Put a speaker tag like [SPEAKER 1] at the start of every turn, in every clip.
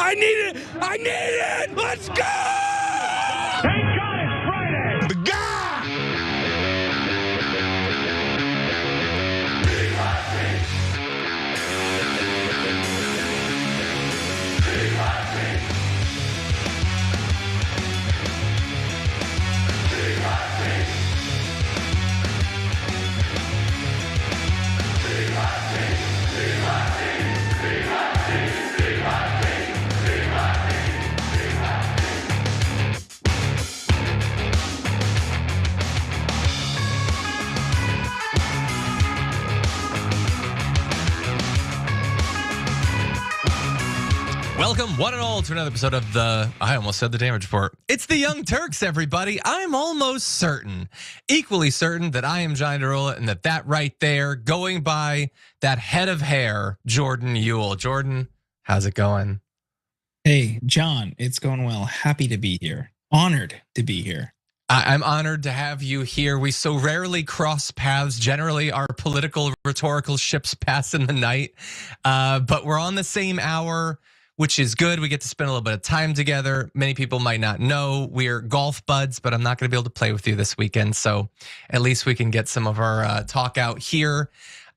[SPEAKER 1] I need it. Let's go.
[SPEAKER 2] Thank God it's Friday.
[SPEAKER 1] The guy. Welcome, one and all, to another episode of I almost said the Damage Report. It's the Young Turks, everybody. I'm almost certain, equally certain, that I am John Derola and that right there, going by that head of hair, Jordan Ewell. Jordan, how's it going?
[SPEAKER 3] Hey, John, it's going well. Happy to be here. Honored to be here.
[SPEAKER 1] I'm honored to have you here. We so rarely cross paths. Generally, our political, rhetorical ships pass in the night, but we're on the same hour, which is good. We get to spend a little bit of time together. Many people might not know we're golf buds, but I'm not gonna be able to play with you this weekend. So at least we can get some of our talk out here.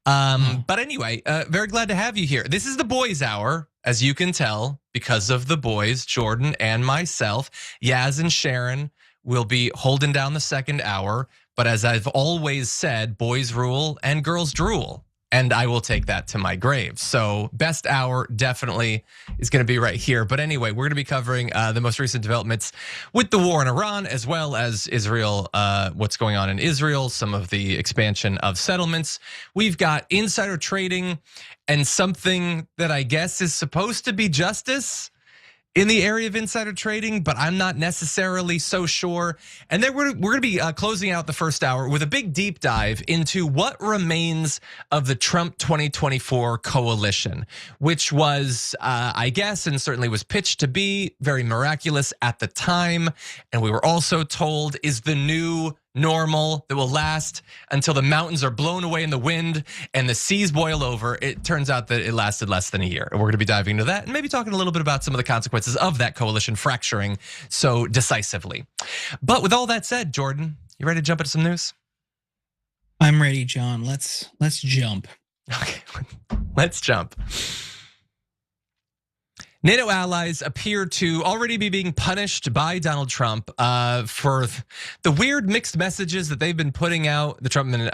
[SPEAKER 1] But anyway, very glad to have you here. This is the boys' hour, as you can tell, because of the boys, Jordan and myself. Yaz and Sharon will be holding down the second hour. But as I've always said, boys rule and girls drool. And I will take that to my grave. So best hour definitely is gonna be right here. But anyway, we're gonna be covering the most recent developments with the war in Iran, as well as Israel, what's going on in Israel, some of the expansion of settlements. We've got insider trading and something that I guess is supposed to be justice in the area of insider trading, but I'm not necessarily so sure. And then we're gonna be closing out the first hour with a big deep dive into what remains of the Trump 2024 coalition, which was, I guess, and certainly was pitched to be very miraculous at the time. And we were also told is the new normal that will last until the mountains are blown away in the wind and the seas boil over. It turns out that it lasted less than a year. And we're gonna be diving into that and maybe talking a little bit about some of the consequences of that coalition fracturing so decisively. But with all that said, Jordan, you ready to jump into some news?
[SPEAKER 3] I'm ready, John. Let's jump.
[SPEAKER 1] Okay, let's jump. NATO allies appear to already be being punished by Donald Trump for the weird mixed messages that they've been putting out, the Trump minute,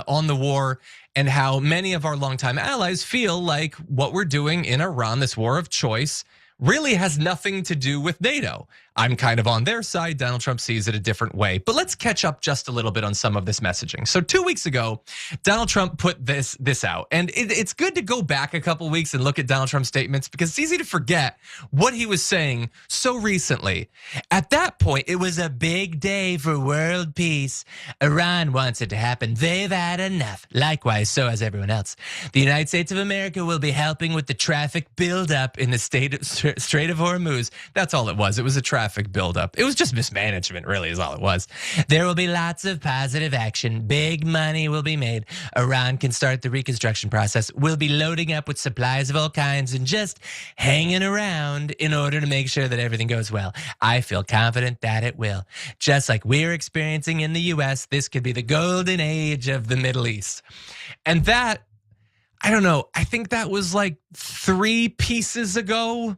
[SPEAKER 1] on the war, and how many of our longtime allies feel like what we're doing in Iran, this war of choice, really has nothing to do with NATO. I'm kind of on their side. Donald Trump sees it a different way. But let's catch up just a little bit on some of this messaging. So 2 weeks ago, Donald Trump put this out. And it's good to go back a couple weeks and look at Donald Trump's statements because it's easy to forget what he was saying so recently. At that point, it was a big day for world peace. Iran wants it to happen. They've had enough. Likewise, so has everyone else. The United States of America will be helping with the traffic buildup in the Strait of Hormuz. That's all it was. It was a traffic buildup. It was just mismanagement, really, is all it was. There will be lots of positive action. Big money will be made. Iran can start the reconstruction process. We'll be loading up with supplies of all kinds and just hanging around in order to make sure that everything goes well. I feel confident that it will. Just like we're experiencing in the US, this could be the golden age of the Middle East. And that, I don't know, I think that was like 3 pieces ago.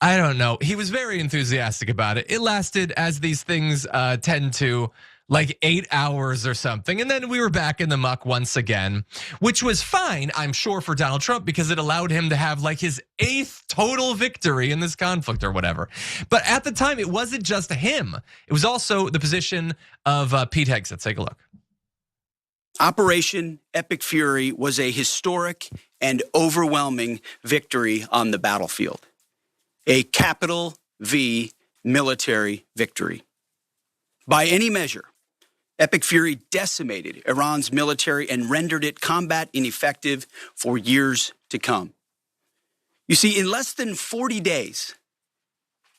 [SPEAKER 1] I don't know. He was very enthusiastic about it. It lasted, as these things tend to, like 8 hours or something. And then we were back in the muck once again, which was fine, I'm sure, for Donald Trump because it allowed him to have like his 8th total victory in this conflict or whatever. But at the time, it wasn't just him. It was also the position of Pete Hegseth. Take a look.
[SPEAKER 4] Operation Epic Fury was a historic and overwhelming victory on the battlefield. A capital V military victory. By any measure, Epic Fury decimated Iran's military and rendered it combat ineffective for years to come. You see, in less than 40 days,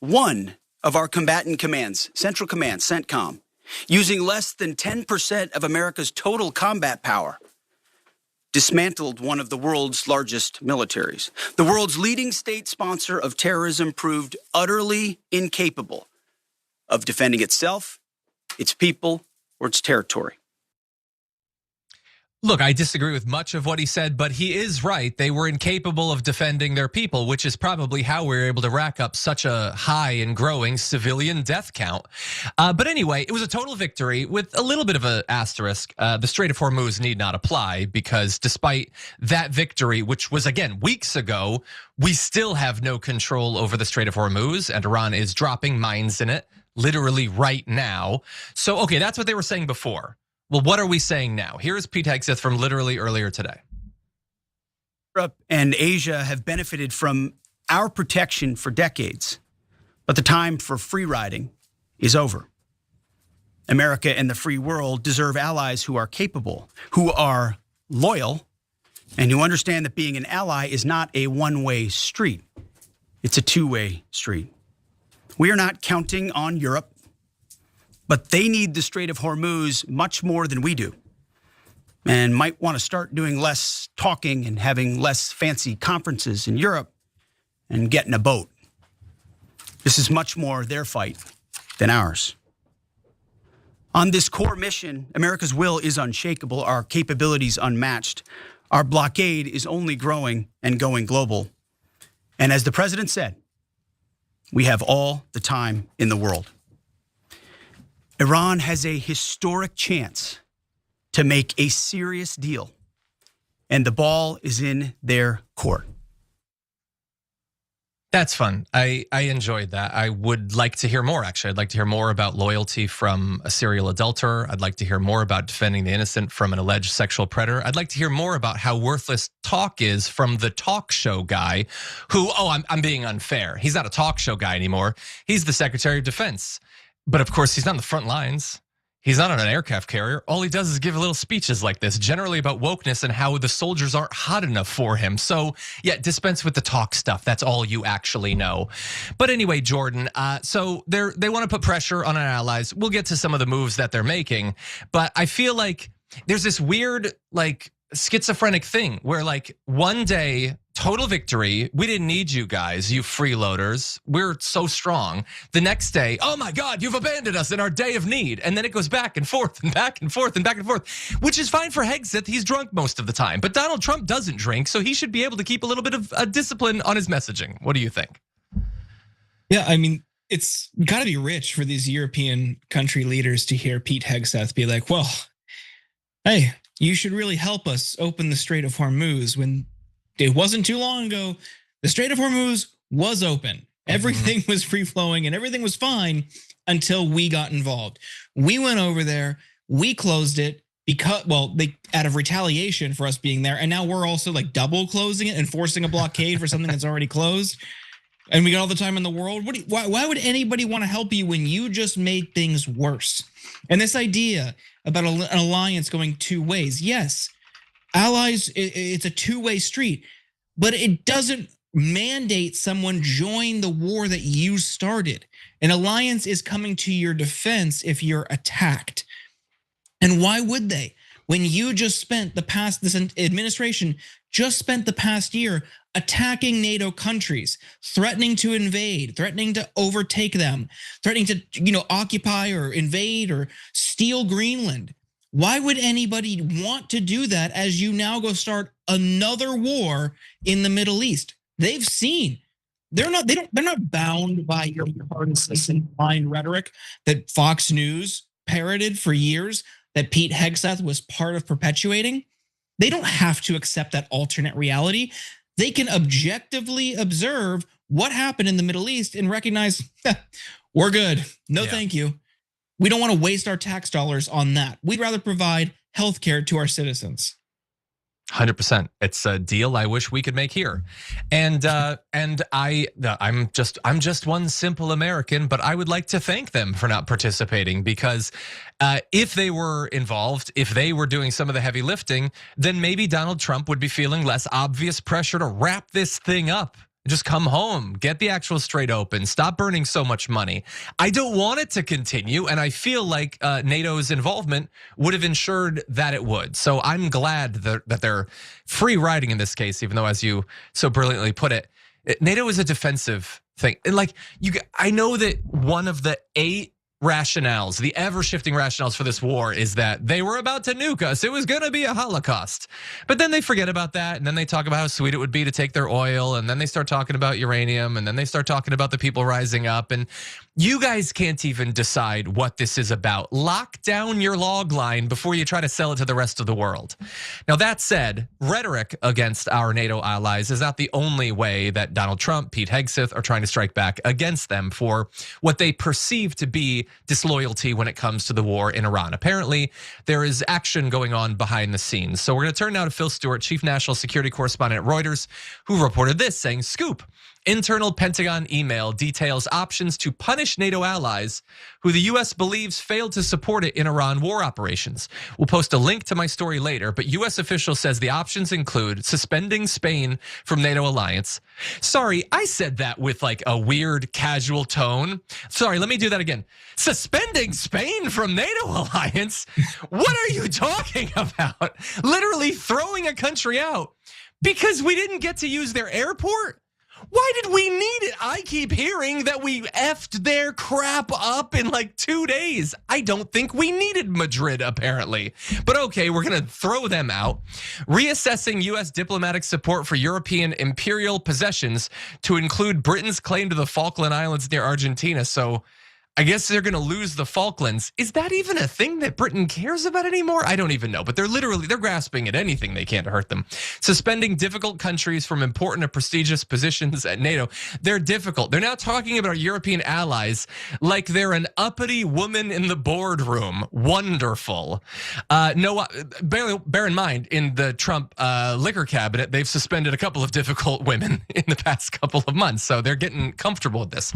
[SPEAKER 4] one of our combatant commands, Central Command, CENTCOM, using less than 10% of America's total combat power, dismantled one of the world's largest militaries. The world's leading state sponsor of terrorism proved utterly incapable of defending itself, its people, or its territory.
[SPEAKER 1] Look, I disagree with much of what he said, but he is right. They were incapable of defending their people, which is probably how we were able to rack up such a high and growing civilian death count. But anyway, it was a total victory with a little bit of an asterisk. The Strait of Hormuz need not apply because despite that victory, which was again weeks ago, we still have no control over the Strait of Hormuz, and Iran is dropping mines in it literally right now. So, okay, that's what they were saying before. Well, what are we saying now? Here's Pete Hegseth from literally earlier today.
[SPEAKER 4] Europe and Asia have benefited from our protection for decades, but the time for free riding is over. America and the free world deserve allies who are capable, who are loyal, and who understand that being an ally is not a one-way street. It's a two-way street. We are not counting on Europe, but they need the Strait of Hormuz much more than we do, and might want to start doing less talking and having less fancy conferences in Europe and get in a boat. This is much more their fight than ours. On this core mission, America's will is unshakable, our capabilities unmatched. Our blockade is only growing and going global. And as the president said, we have all the time in the world. Iran has a historic chance to make a serious deal, and the ball is in their court.
[SPEAKER 1] That's fun. I enjoyed that. I would like to hear more, actually. I'd like to hear more about loyalty from a serial adulterer. I'd like to hear more about defending the innocent from an alleged sexual predator. I'd like to hear more about how worthless talk is from the talk show guy who, I'm being unfair. He's not a talk show guy anymore. He's the Secretary of Defense. But of course, he's not on the front lines. He's not on an aircraft carrier. All he does is give little speeches like this, generally about wokeness and how the soldiers aren't hot enough for him. So yeah, dispense with the talk stuff. That's all you actually know. But anyway, Jordan, so they want to put pressure on our allies. We'll get to some of the moves that they're making. But I feel like there's this weird, schizophrenic thing where one day, total victory. We didn't need you guys, you freeloaders. We're so strong. The next day, oh my God, you've abandoned us in our day of need. And then it goes back and forth and back and forth and back and forth, which is fine for Hegseth. He's drunk most of the time, but Donald Trump doesn't drink. So he should be able to keep a little bit of a discipline on his messaging. What do you think?
[SPEAKER 3] Yeah, I mean, it's gotta be rich for these European country leaders to hear Pete Hegseth be like, well, hey, you should really help us open the Strait of Hormuz when it wasn't too long ago. The Strait of Hormuz was open. Everything was free flowing and everything was fine until we got involved. We went over there, we closed it because, they out of retaliation for us being there. And now we're also double closing it and forcing a blockade for something that's already closed. And we got all the time in the world. Why would anybody want to help you when you just made things worse? And this idea about an alliance going two ways. Yes, allies, it's a two-way street, but it doesn't mandate someone join the war that you started. An alliance is coming to your defense if you're attacked. And why would they? When you just spent this administration just spent the past year attacking NATO countries, threatening to invade, threatening to overtake them, threatening to, occupy or invade or steal Greenland. Why would anybody want to do that as you now go start another war in the Middle East? They've seen they're not bound by your partisan blind rhetoric that Fox News parroted for years, that Pete Hegseth was part of perpetuating. They don't have to accept that alternate reality. They can objectively observe what happened in the Middle East and recognize, we're good. No, thank you. We don't want to waste our tax dollars on that. We'd rather provide healthcare to our citizens.
[SPEAKER 1] 100%. It's a deal I wish we could make here. And I'm just one simple American, but I would like to thank them for not participating, because if they were involved, if they were doing some of the heavy lifting, then maybe Donald Trump would be feeling less obvious pressure to wrap this thing up. Just come home, get the actual Strait open, stop burning so much money. I don't want it to continue, and I feel like NATO's involvement would have ensured that it would. So I'm glad that they're free riding in this case, even though, as you so brilliantly put it, NATO is a defensive thing. And like I know that one of the 8 rationales, the ever-shifting rationales for this war is that they were about to nuke us. It was going to be a Holocaust. But then they forget about that, and then they talk about how sweet it would be to take their oil, and then they start talking about uranium, and then they start talking about the people rising up. And you guys can't even decide what this is about. Lock down your log line before you try to sell it to the rest of the world. Now, that said, rhetoric against our NATO allies is not the only way that Donald Trump, Pete Hegseth are trying to strike back against them for what they perceive to be disloyalty when it comes to the war in Iran. Apparently, there is action going on behind the scenes. So we're going to turn now to Phil Stewart, chief national security correspondent at Reuters, who reported this, saying, "Scoop. Internal Pentagon email details options to punish NATO allies who the US believes failed to support it in Iran war operations. We'll post a link to my story later, but US official says the options include suspending Spain from NATO alliance." Sorry, I said that with like a weird casual tone. Sorry, let me do that again. Suspending Spain from NATO alliance? What are you talking about? Literally throwing a country out because we didn't get to use their airport? Why did we need it? I keep hearing that we effed their crap up in like 2 days. I don't think we needed Madrid, apparently. But okay, we're gonna throw them out. Reassessing US diplomatic support for European imperial possessions to include Britain's claim to the Falkland Islands near Argentina. So I guess they're gonna lose the Falklands. Is that even a thing that Britain cares about anymore? I don't even know, but they're grasping at anything they can to hurt them. Suspending difficult countries from important and prestigious positions at NATO. They're difficult. They're now talking about our European allies like they're an uppity woman in the boardroom. Wonderful. No, bear in mind, in the Trump liquor cabinet, they've suspended a couple of difficult women in the past couple of months, so they're getting comfortable with this.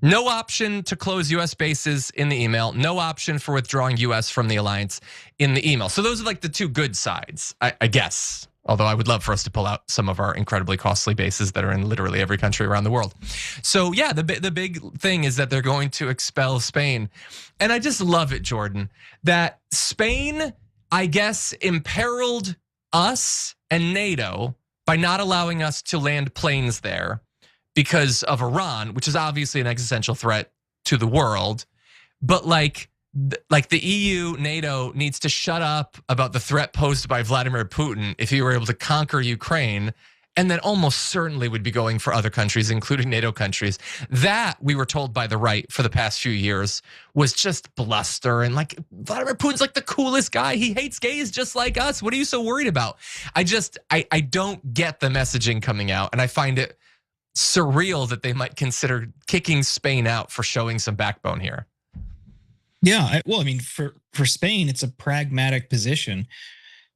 [SPEAKER 1] No option to close US bases in the email. No option for withdrawing US from the alliance in the email. So those are like the two good sides, I guess. Although I would love for us to pull out some of our incredibly costly bases that are in literally every country around the world. So yeah, the big thing is that they're going to expel Spain. And I just love it, Jordan, that Spain, I guess, imperiled us and NATO by not allowing us to land planes there because of Iran, which is obviously an existential threat to the world. But like the EU, NATO needs to shut up about the threat posed by Vladimir Putin if he were able to conquer Ukraine, and then almost certainly would be going for other countries, including NATO countries. That, we were told by the right for the past few years, was just bluster. And like, Vladimir Putin's like the coolest guy. He hates gays just like us. What are you so worried about? I don't get the messaging coming out, and I find it surreal that they might consider kicking Spain out for showing some backbone here.
[SPEAKER 3] Yeah, well, I mean, for Spain, it's a pragmatic position.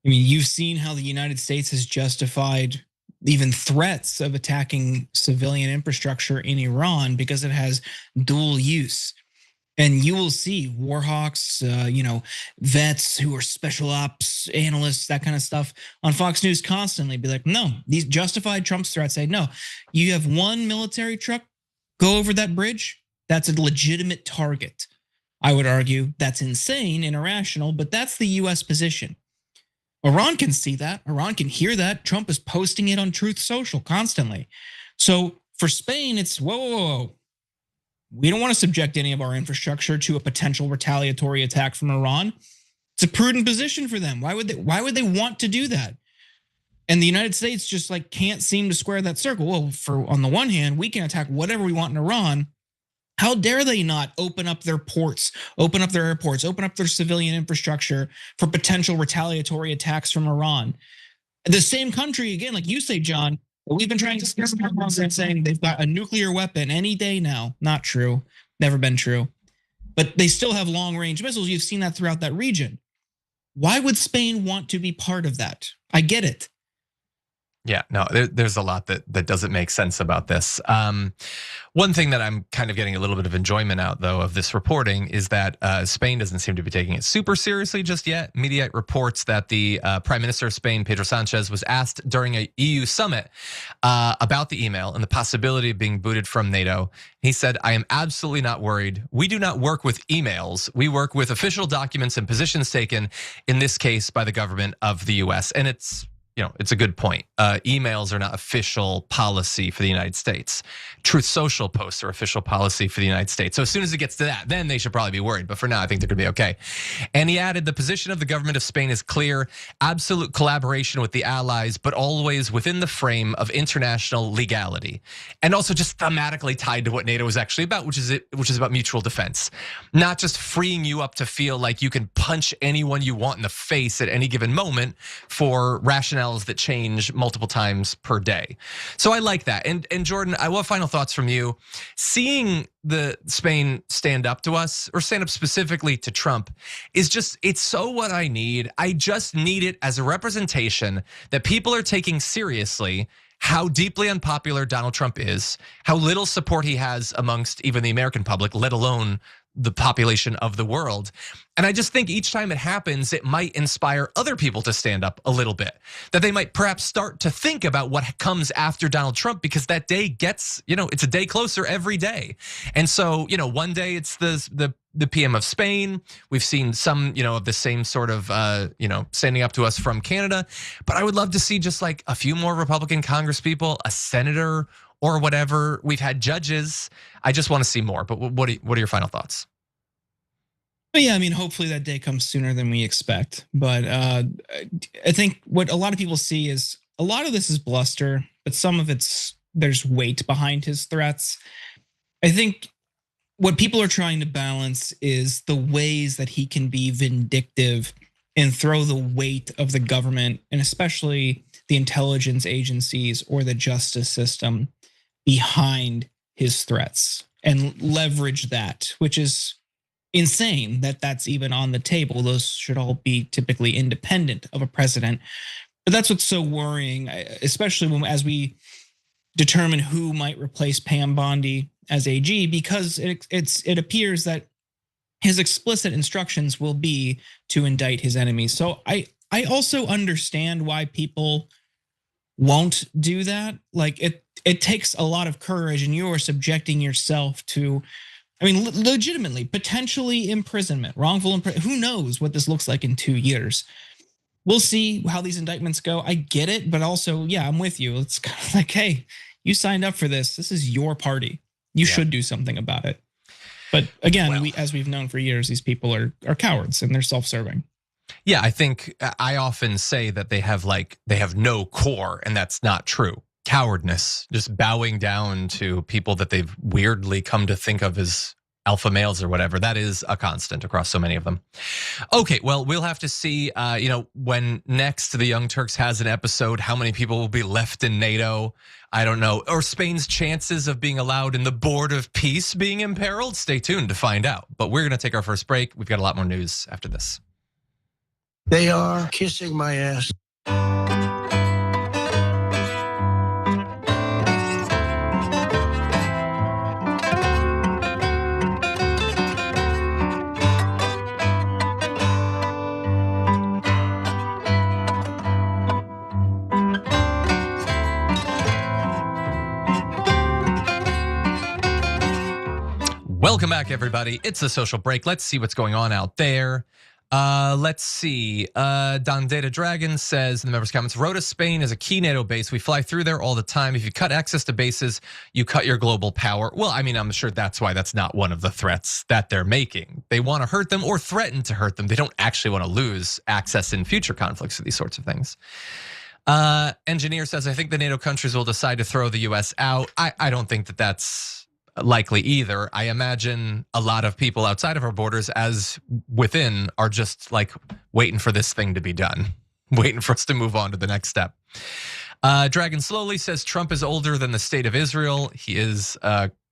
[SPEAKER 3] I mean, you've seen how the United States has justified even threats of attacking civilian infrastructure in Iran because it has dual use. And you will see warhawks, vets who are special ops analysts, that kind of stuff on Fox News constantly be like, no, these justified Trump's threats. Say, no, you have one military truck go over that bridge. That's a legitimate target. I would argue that's insane and irrational, but that's the US position. Iran can see that. Iran can hear that. Trump is posting it on Truth Social constantly. So for Spain, it's whoa. We don't want to subject any of our infrastructure to a potential retaliatory attack from Iran. It's a prudent position for them. Why would they want to do that? And the United States just like can't seem to square that circle. Well, on the one hand, we can attack whatever we want in Iran. How dare they not open up their ports, open up their airports, open up their civilian infrastructure for potential retaliatory attacks from Iran? The same country, again, like you say, John, we've been trying to scare some people saying they've got a nuclear weapon any day now. Not true. Never been true. But they still have long-range missiles. You've seen that throughout that region. Why would Spain want to be part of that? I get it.
[SPEAKER 1] Yeah, no, there's a lot that doesn't make sense about this. One thing that I'm kind of getting a little bit of enjoyment out, though, of this reporting is that Spain doesn't seem to be taking it super seriously just yet. Mediaite reports that the Prime Minister of Spain, Pedro Sanchez, was asked during a EU summit about the email and the possibility of being booted from NATO. He said, "I am absolutely not worried. We do not work with emails. We work with official documents and positions taken, in this case, by the government of the US." And it's a good point. Emails are not official policy for the United States. Truth Social posts are official policy for the United States. So as soon as it gets to that, then they should probably be worried. But for now, I think they're gonna be okay. And he added, the position of the government of Spain is clear: absolute collaboration with the allies, but always within the frame of international legality. And also just thematically tied to what NATO is actually about, which is about mutual defense. Not just freeing you up to feel like you can punch anyone you want in the face at any given moment for rationale that change multiple times per day. So I like that. And Jordan, I want final thoughts from you. Seeing the Spain stand up to us, or stand up specifically to Trump, it's so what I need. I just need it as a representation that people are taking seriously how deeply unpopular Donald Trump is, how little support he has amongst even the American public, let alone the population of the world. And I just think each time it happens, it might inspire other people to stand up a little bit, that they might perhaps start to think about what comes after Donald Trump, because that day gets, it's a day closer every day. And so, one day it's the PM of Spain. We've seen some, of the same sort of, standing up to us from Canada. But I would love to see just like a few more Republican Congress people, a senator, or whatever. We've had judges. I just want to see more. But what are your final thoughts?
[SPEAKER 3] But yeah, I mean, hopefully that day comes sooner than we expect. But I think what a lot of people see is a lot of this is bluster, but some of there's weight behind his threats. I think what people are trying to balance is the ways that he can be vindictive and throw the weight of the government, and especially the intelligence agencies or the justice system, behind his threats and leverage that, which is insane that that's even on the table. Those should all be typically independent of a president. But that's what's so worrying, especially as we determine who might replace Pam Bondi as AG, because it appears that his explicit instructions will be to indict his enemies. So I also understand why people won't do that. Like it takes a lot of courage, and you are subjecting yourself to, legitimately, potentially imprisonment, wrongful imprisonment. Who knows what this looks like in 2 years? We'll see how these indictments go. I get it, but also, yeah, I'm with you. It's kind of like, hey, you signed up for this. This is your party. You should do something about it. But again, as we've known for years, these people are cowards and they're self-serving.
[SPEAKER 1] Yeah, I think I often say that they have no core, and that's not true. Cowardness, just bowing down to people that they've weirdly come to think of as alpha males or whatever. That is a constant across so many of them. Okay, well, we'll have to see, when next the Young Turks has an episode, how many people will be left in NATO. I don't know, or Spain's chances of being allowed in the Board of Peace being imperiled. Stay tuned to find out. But we're gonna take our first break. We've got a lot more news after this.
[SPEAKER 5] They are kissing my ass.
[SPEAKER 1] Welcome back, everybody. It's a social break. Let's see what's going on out there. Let's see. Don Data Dragon says in the members' comments, Rota, Spain is a key NATO base. We fly through there all the time. If you cut access to bases, you cut your global power. Well, I'm sure that's why that's not one of the threats that they're making. They want to hurt them or threaten to hurt them. They don't actually want to lose access in future conflicts for these sorts of things. Engineer says, I think the NATO countries will decide to throw the US out. I don't think that that's likely either. I imagine a lot of people outside of our borders, as within, are just like waiting for this thing to be done, waiting for us to move on to the next step. Dragon Slowly says Trump is older than the state of Israel. He is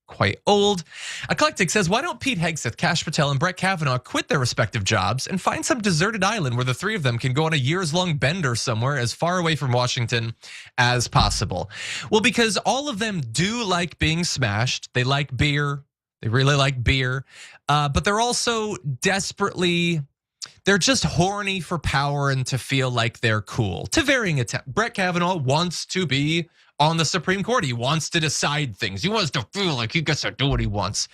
[SPEAKER 1] quite old. Eclectic says, why don't Pete Hegseth, Kash Patel, and Brett Kavanaugh quit their respective jobs and find some deserted island where the three of them can go on a years-long bender somewhere as far away from Washington as possible? Well, because all of them do like being smashed. They like beer. They really like beer. But they're also they're just horny for power and to feel like they're cool to varying extent. Brett Kavanaugh wants to be on the Supreme Court. He wants to decide things. He wants to feel like he gets to do what he wants.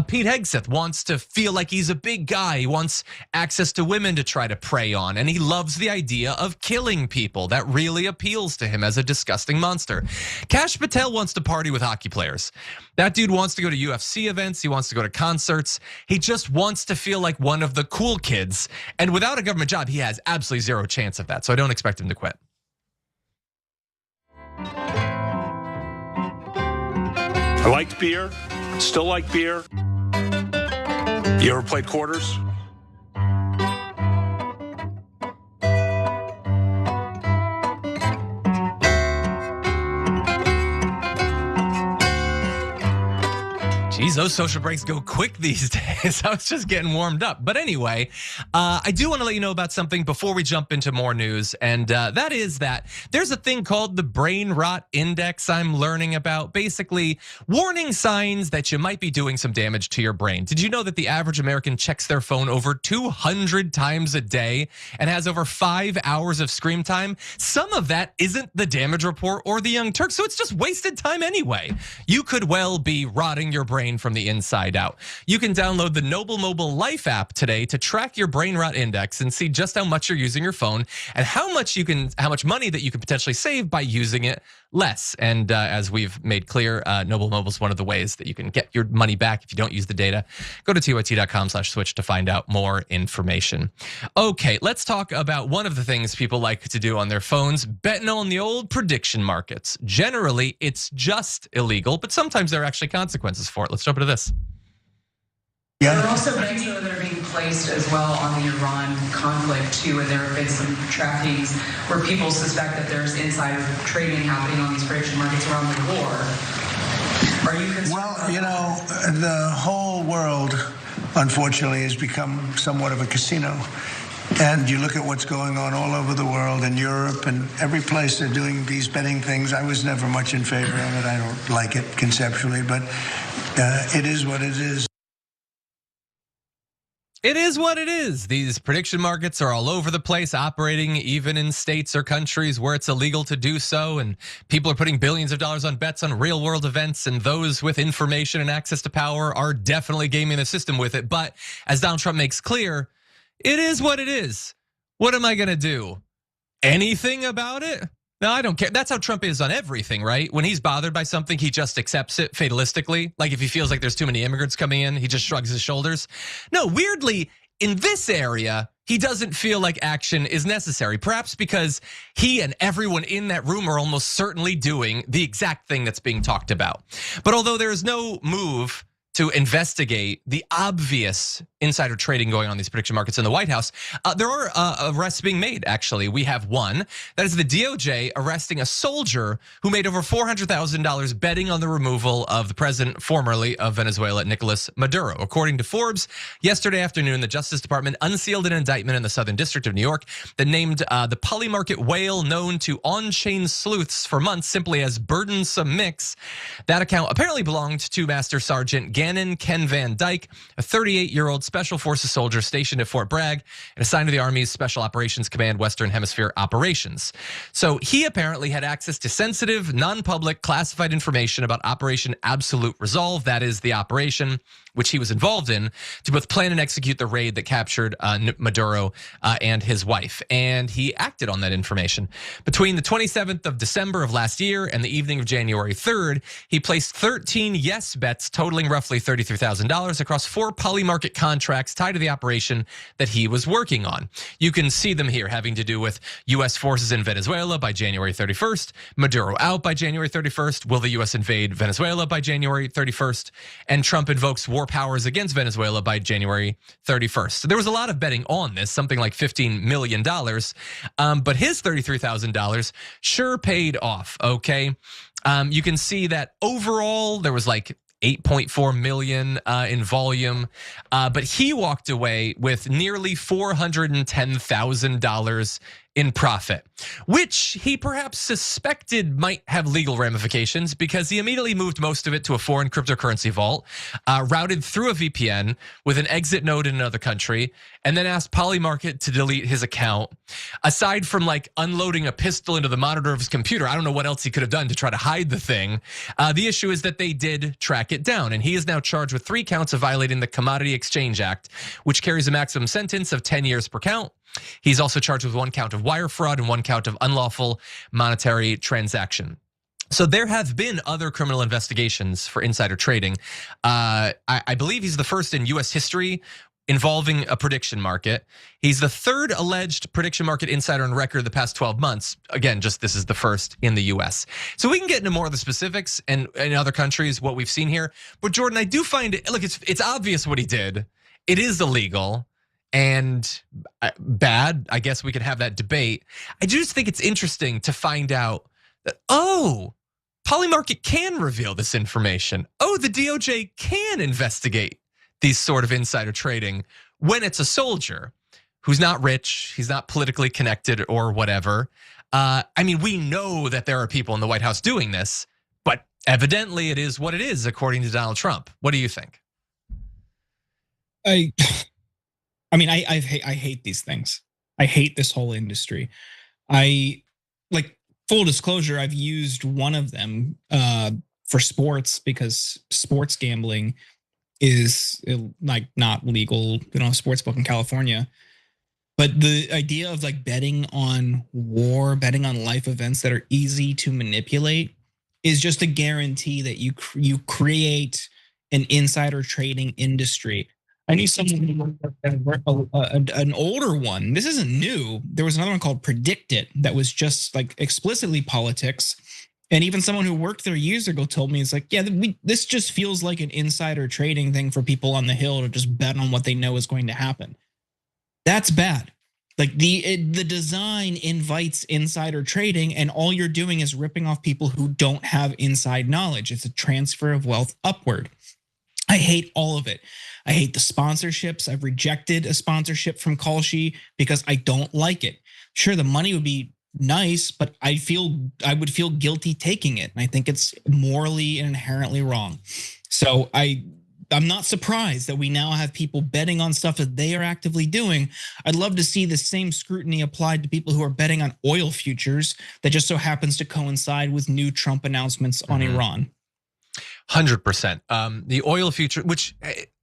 [SPEAKER 1] Pete Hegseth wants to feel like he's a big guy. He wants access to women to try to prey on. And he loves the idea of killing people. That really appeals to him as a disgusting monster. Kash Patel wants to party with hockey players. That dude wants to go to UFC events. He wants to go to concerts. He just wants to feel like one of the cool kids. And without a government job, he has absolutely zero chance of that. So I don't expect him to quit.
[SPEAKER 2] I liked beer, still like beer. You ever played quarters?
[SPEAKER 1] Geez, those social breaks go quick these days. I was just getting warmed up. But anyway, I do want to let you know about something before we jump into more news. And that is that there's a thing called the brain rot index I'm learning about. Basically, warning signs that you might be doing some damage to your brain. Did you know that the average American checks their phone over 200 times a day and has over 5 hours of screen time? Some of that isn't the damage report or the Young Turks, so it's just wasted time anyway. You could well be rotting your brain from the inside out. You can download the Noble Mobile Life app today to track your brain rot index and see just how much you're using your phone and how much money that you can potentially save by using it less. And as we've made clear, Noble Mobile is one of the ways that you can get your money back if you don't use the data. Go to tyt.com/switch to find out more information. Okay, let's talk about one of the things people like to do on their phones, betting on the old prediction markets. Generally, it's just illegal, but sometimes there are actually consequences for it. Let's jump into this.
[SPEAKER 6] There are also bets that are being placed as well on the Iran conflict too, and there have been some trackings where people suspect that there's insider trading happening on these prediction markets around the war. Are you concerned?
[SPEAKER 5] Well, you know, the whole world, unfortunately, has become somewhat of a casino. And you look at what's going on all over the world, in Europe and every place they're doing these betting things. I was never much in favor of it. I don't like it conceptually, but it is what it is.
[SPEAKER 1] It is what it is. These prediction markets are all over the place, operating even in states or countries where it's illegal to do so. And people are putting billions of dollars on bets on real world events. And those with information and access to power are definitely gaming the system with it. But as Donald Trump makes clear, it is what it is. What am I going to do? Anything about it? No, I don't care. That's how Trump is on everything, right? When he's bothered by something, he just accepts it fatalistically. Like if he feels like there's too many immigrants coming in, he just shrugs his shoulders. No, weirdly, in this area, he doesn't feel like action is necessary. Perhaps because he and everyone in that room are almost certainly doing the exact thing that's being talked about. But although there is no move to investigate the obvious insider trading going on in these prediction markets in the White House, there are arrests being made, actually. We have one. That is the DOJ arresting a soldier who made over $400,000 betting on the removal of the president formerly of Venezuela, Nicolas Maduro. According to Forbes, yesterday afternoon, the Justice Department unsealed an indictment in the Southern District of New York that named the polymarket whale known to on-chain sleuths for months simply as Burdensome Mix. That account apparently belonged to Master Sergeant Gannon Ken Van Dyke, a 38-year-old Special Forces soldier stationed at Fort Bragg and assigned to the Army's Special Operations Command Western Hemisphere Operations. So he apparently had access to sensitive, non-public, classified information about Operation Absolute Resolve. That is the operation which he was involved in to both plan and execute the raid that captured Maduro and his wife. And he acted on that information. Between the 27th of December of last year and the evening of January 3rd, he placed 13 yes bets totaling roughly $33,000 across 4 polymarket contracts tied to the operation that he was working on. You can see them here, having to do with U.S. forces in Venezuela by January 31st, Maduro out by January 31st, will the U.S. invade Venezuela by January 31st, and Trump invokes war powers against Venezuela by January 31st. So there was a lot of betting on this, something like $15 million, but his $33,000 sure paid off, okay? You can see that overall there was like 8.4 million in volume. But he walked away with nearly $410,000 in profit, which he perhaps suspected might have legal ramifications because he immediately moved most of it to a foreign cryptocurrency vault, routed through a VPN with an exit node in another country, and then asked Polymarket to delete his account. Aside from like unloading a pistol into the monitor of his computer, I don't know what else he could have done to try to hide the thing. The issue is that they did track it down, and he is now charged with 3 counts of violating the Commodity Exchange Act, which carries a maximum sentence of 10 years per count. He's also charged with 1 count of wire fraud and 1 count of unlawful monetary transaction. So there have been other criminal investigations for insider trading. I believe he's the first in US history involving a prediction market. He's the 3rd alleged prediction market insider on record the past 12 months. Again, just this is the first in the US. So we can get into more of the specifics and in other countries, what we've seen here. But Jordan, I do find it, look, it's obvious what he did. It is illegal and bad. I guess we could have that debate. I just think it's interesting to find out that, Polymarket can reveal this information. The DOJ can investigate these sort of insider trading when it's a soldier who's not rich, he's not politically connected or whatever. I mean, we know that there are people in the White House doing this, but evidently it is what it is, according to Donald Trump. What do you think?
[SPEAKER 3] I hate these things. I hate this whole industry. Full disclosure, I've used one of them for sports because sports gambling is like not legal, sportsbook in California. But the idea of like betting on war, betting on life events that are easy to manipulate is just a guarantee that you create an insider trading industry. I knew someone, an older one. This isn't new. There was another one called Predict It that was just like explicitly politics. And even someone who worked there years ago told me, it's like, yeah, this just feels like an insider trading thing for people on the Hill to just bet on what they know is going to happen. That's bad. Like the design invites insider trading, and all you're doing is ripping off people who don't have inside knowledge. It's a transfer of wealth upward. I hate all of it. I hate the sponsorships. I've rejected a sponsorship from Kalshi because I don't like it. Sure, the money would be nice, but I would feel guilty taking it. And I think it's morally and inherently wrong. So I'm not surprised that we now have people betting on stuff that they are actively doing. I'd love to see the same scrutiny applied to people who are betting on oil futures that just so happens to coincide with new Trump announcements on Iran.
[SPEAKER 1] 100%. The oil future, which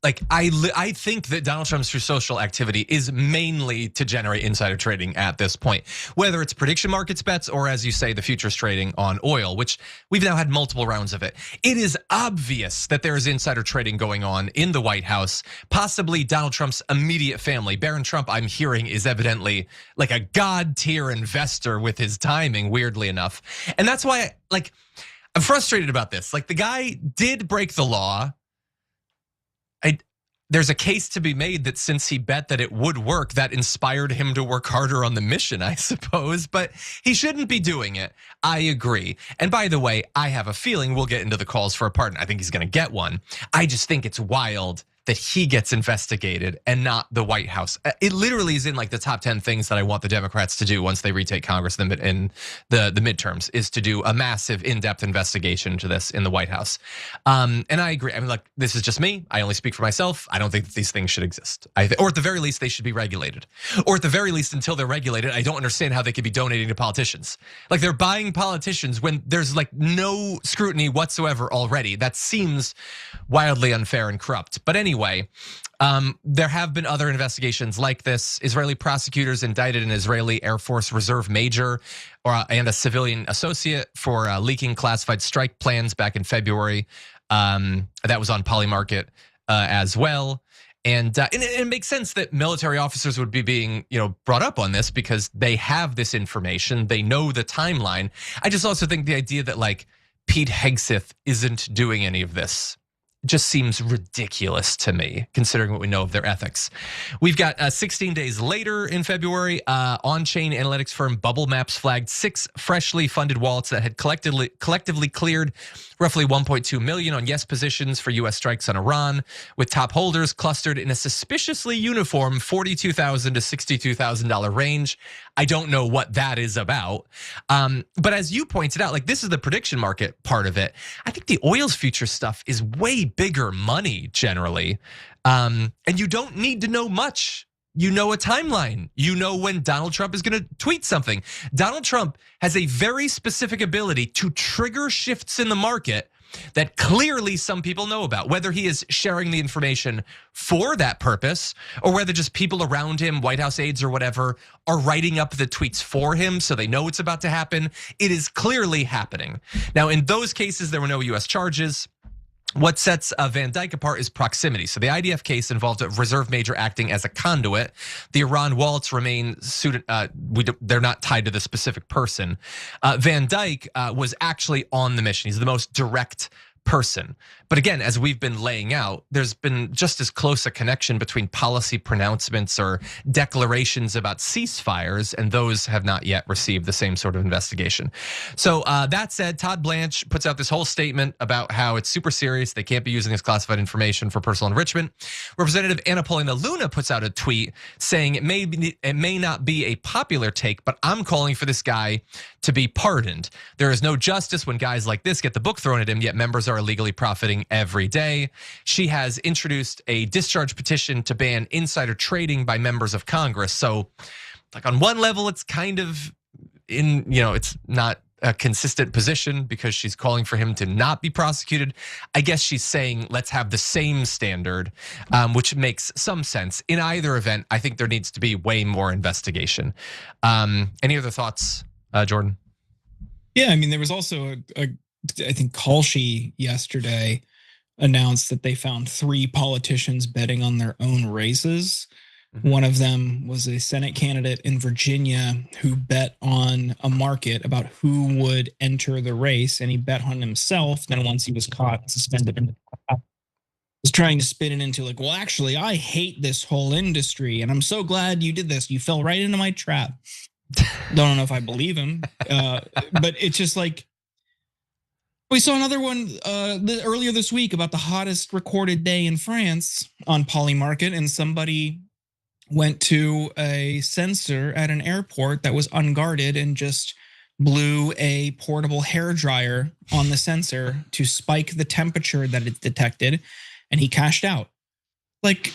[SPEAKER 1] like I think that Donald Trump's True Social activity is mainly to generate insider trading at this point, whether it's prediction markets bets or, as you say, the futures trading on oil, which we've now had multiple rounds of it. It is obvious that there is insider trading going on in the White House. Possibly Donald Trump's immediate family. Barron Trump, I'm hearing, is evidently like a god tier investor with his timing, weirdly enough. And that's why I'm frustrated about this. Like, the guy did break the law. There's a case to be made that since he bet that it would work, that inspired him to work harder on the mission, I suppose. But he shouldn't be doing it. I agree. And by the way, I have a feeling we'll get into the calls for a pardon. I think he's going to get one. I just think it's wild that he gets investigated and not the White House. It literally is in like the top 10 things that I want the Democrats to do once they retake Congress in the midterms, is to do a massive in-depth investigation to this in the White House. And I agree. I mean, like, this is just me. I only speak for myself. I don't think that these things should exist. Or at the very least, they should be regulated. Or at the very least, until they're regulated, I don't understand how they could be donating to politicians. Like, they're buying politicians when there's like no scrutiny whatsoever already. That seems wildly unfair and corrupt. But anyway, there have been other investigations like this. Israeli prosecutors indicted an Israeli Air Force Reserve major and a civilian associate for leaking classified strike plans back in February. That was on Polymarket as well. And it makes sense that military officers would be being, brought up on this because they have this information. They know the timeline. I just also think the idea that like Pete Hegseth isn't doing any of this just seems ridiculous to me, considering what we know of their ethics. We've got 16 days later in February, on-chain analytics firm Bubble Maps flagged 6 freshly funded wallets that had collectively cleared roughly 1.2 million on yes positions for U.S. strikes on Iran, with top holders clustered in a suspiciously uniform $42,000 to $62,000 range. I don't know what that is about. But as you pointed out, like, this is the prediction market part of it. I think the oils future stuff is way bigger money generally. And you don't need to know much. You know a timeline. You know when Donald Trump is going to tweet something. Donald Trump has a very specific ability to trigger shifts in the market that clearly some people know about, whether he is sharing the information for that purpose or whether just people around him, White House aides or whatever, are writing up the tweets for him so they know it's about to happen. It is clearly happening. Now, in those cases, there were no US charges. What sets Van Dyke apart is proximity. So the IDF case involved a reserve major acting as a conduit. The Iran wallets remain suited. They're not tied to the specific person. Van Dyke was actually on the mission. He's the most direct person. But again, as we've been laying out, there's been just as close a connection between policy pronouncements or declarations about ceasefires, and those have not yet received the same sort of investigation. So that said, Todd Blanche puts out this whole statement about how it's super serious. They can't be using this classified information for personal enrichment. Representative Anna Paulina Luna puts out a tweet saying it may not be a popular take, but I'm calling for this guy to be pardoned. There is no justice when guys like this get the book thrown at him, yet members are illegally profiting every day. She has introduced a discharge petition to ban insider trading by members of Congress. So, like, on one level, it's kind of it's not a consistent position because she's calling for him to not be prosecuted. I guess she's saying let's have the same standard, which makes some sense. In either event, I think there needs to be way more investigation. Any other thoughts, Jordan?
[SPEAKER 3] Yeah, I mean, there was also I think Kalshi yesterday announced that they found 3 politicians betting on their own races. Mm-hmm. One of them was a Senate candidate in Virginia who bet on a market about who would enter the race, and he bet on himself. Then once he was caught, suspended, was trying to spin it into like, well, actually, I hate this whole industry, and I'm so glad you did this. You fell right into my trap. Don't know if I believe him, but it's just like, we saw another one earlier this week about the hottest recorded day in France on Polymarket, and somebody went to a sensor at an airport that was unguarded and just blew a portable hairdryer on the sensor to spike the temperature that it detected, and he cashed out. Like,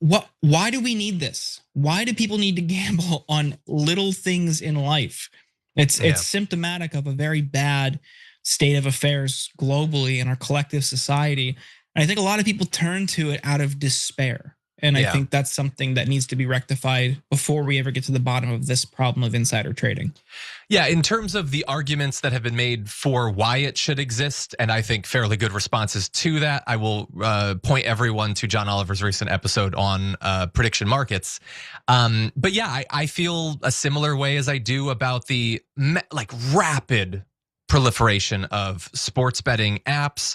[SPEAKER 3] what? Why do we need this? Why do people need to gamble on little things in life? It's symptomatic of a very bad state of affairs globally in our collective society. And I think a lot of people turn to it out of despair. And I think that's something that needs to be rectified before we ever get to the bottom of this problem of insider trading.
[SPEAKER 1] Yeah, in terms of the arguments that have been made for why it should exist, and I think fairly good responses to that, I will point everyone to John Oliver's recent episode on prediction markets. But yeah, I feel a similar way as I do about the rapid proliferation of sports betting apps.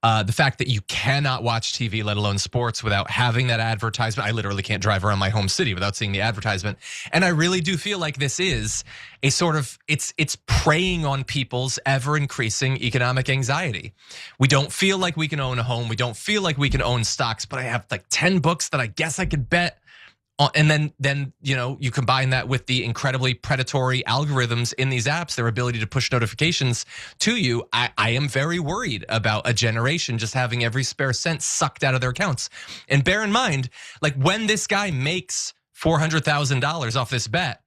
[SPEAKER 1] The fact that you cannot watch TV, let alone sports, without having that advertisement. I literally can't drive around my home city without seeing the advertisement. And I really do feel like this is a sort of, it's preying on people's ever increasing economic anxiety. We don't feel like we can own a home. We don't feel like we can own stocks, but I have like 10 books that I guess I could bet. And then you combine that with the incredibly predatory algorithms in these apps, their ability to push notifications to you. I am very worried about a generation just having every spare cent sucked out of their accounts. And bear in mind, like, when this guy makes $400,000 off this bet,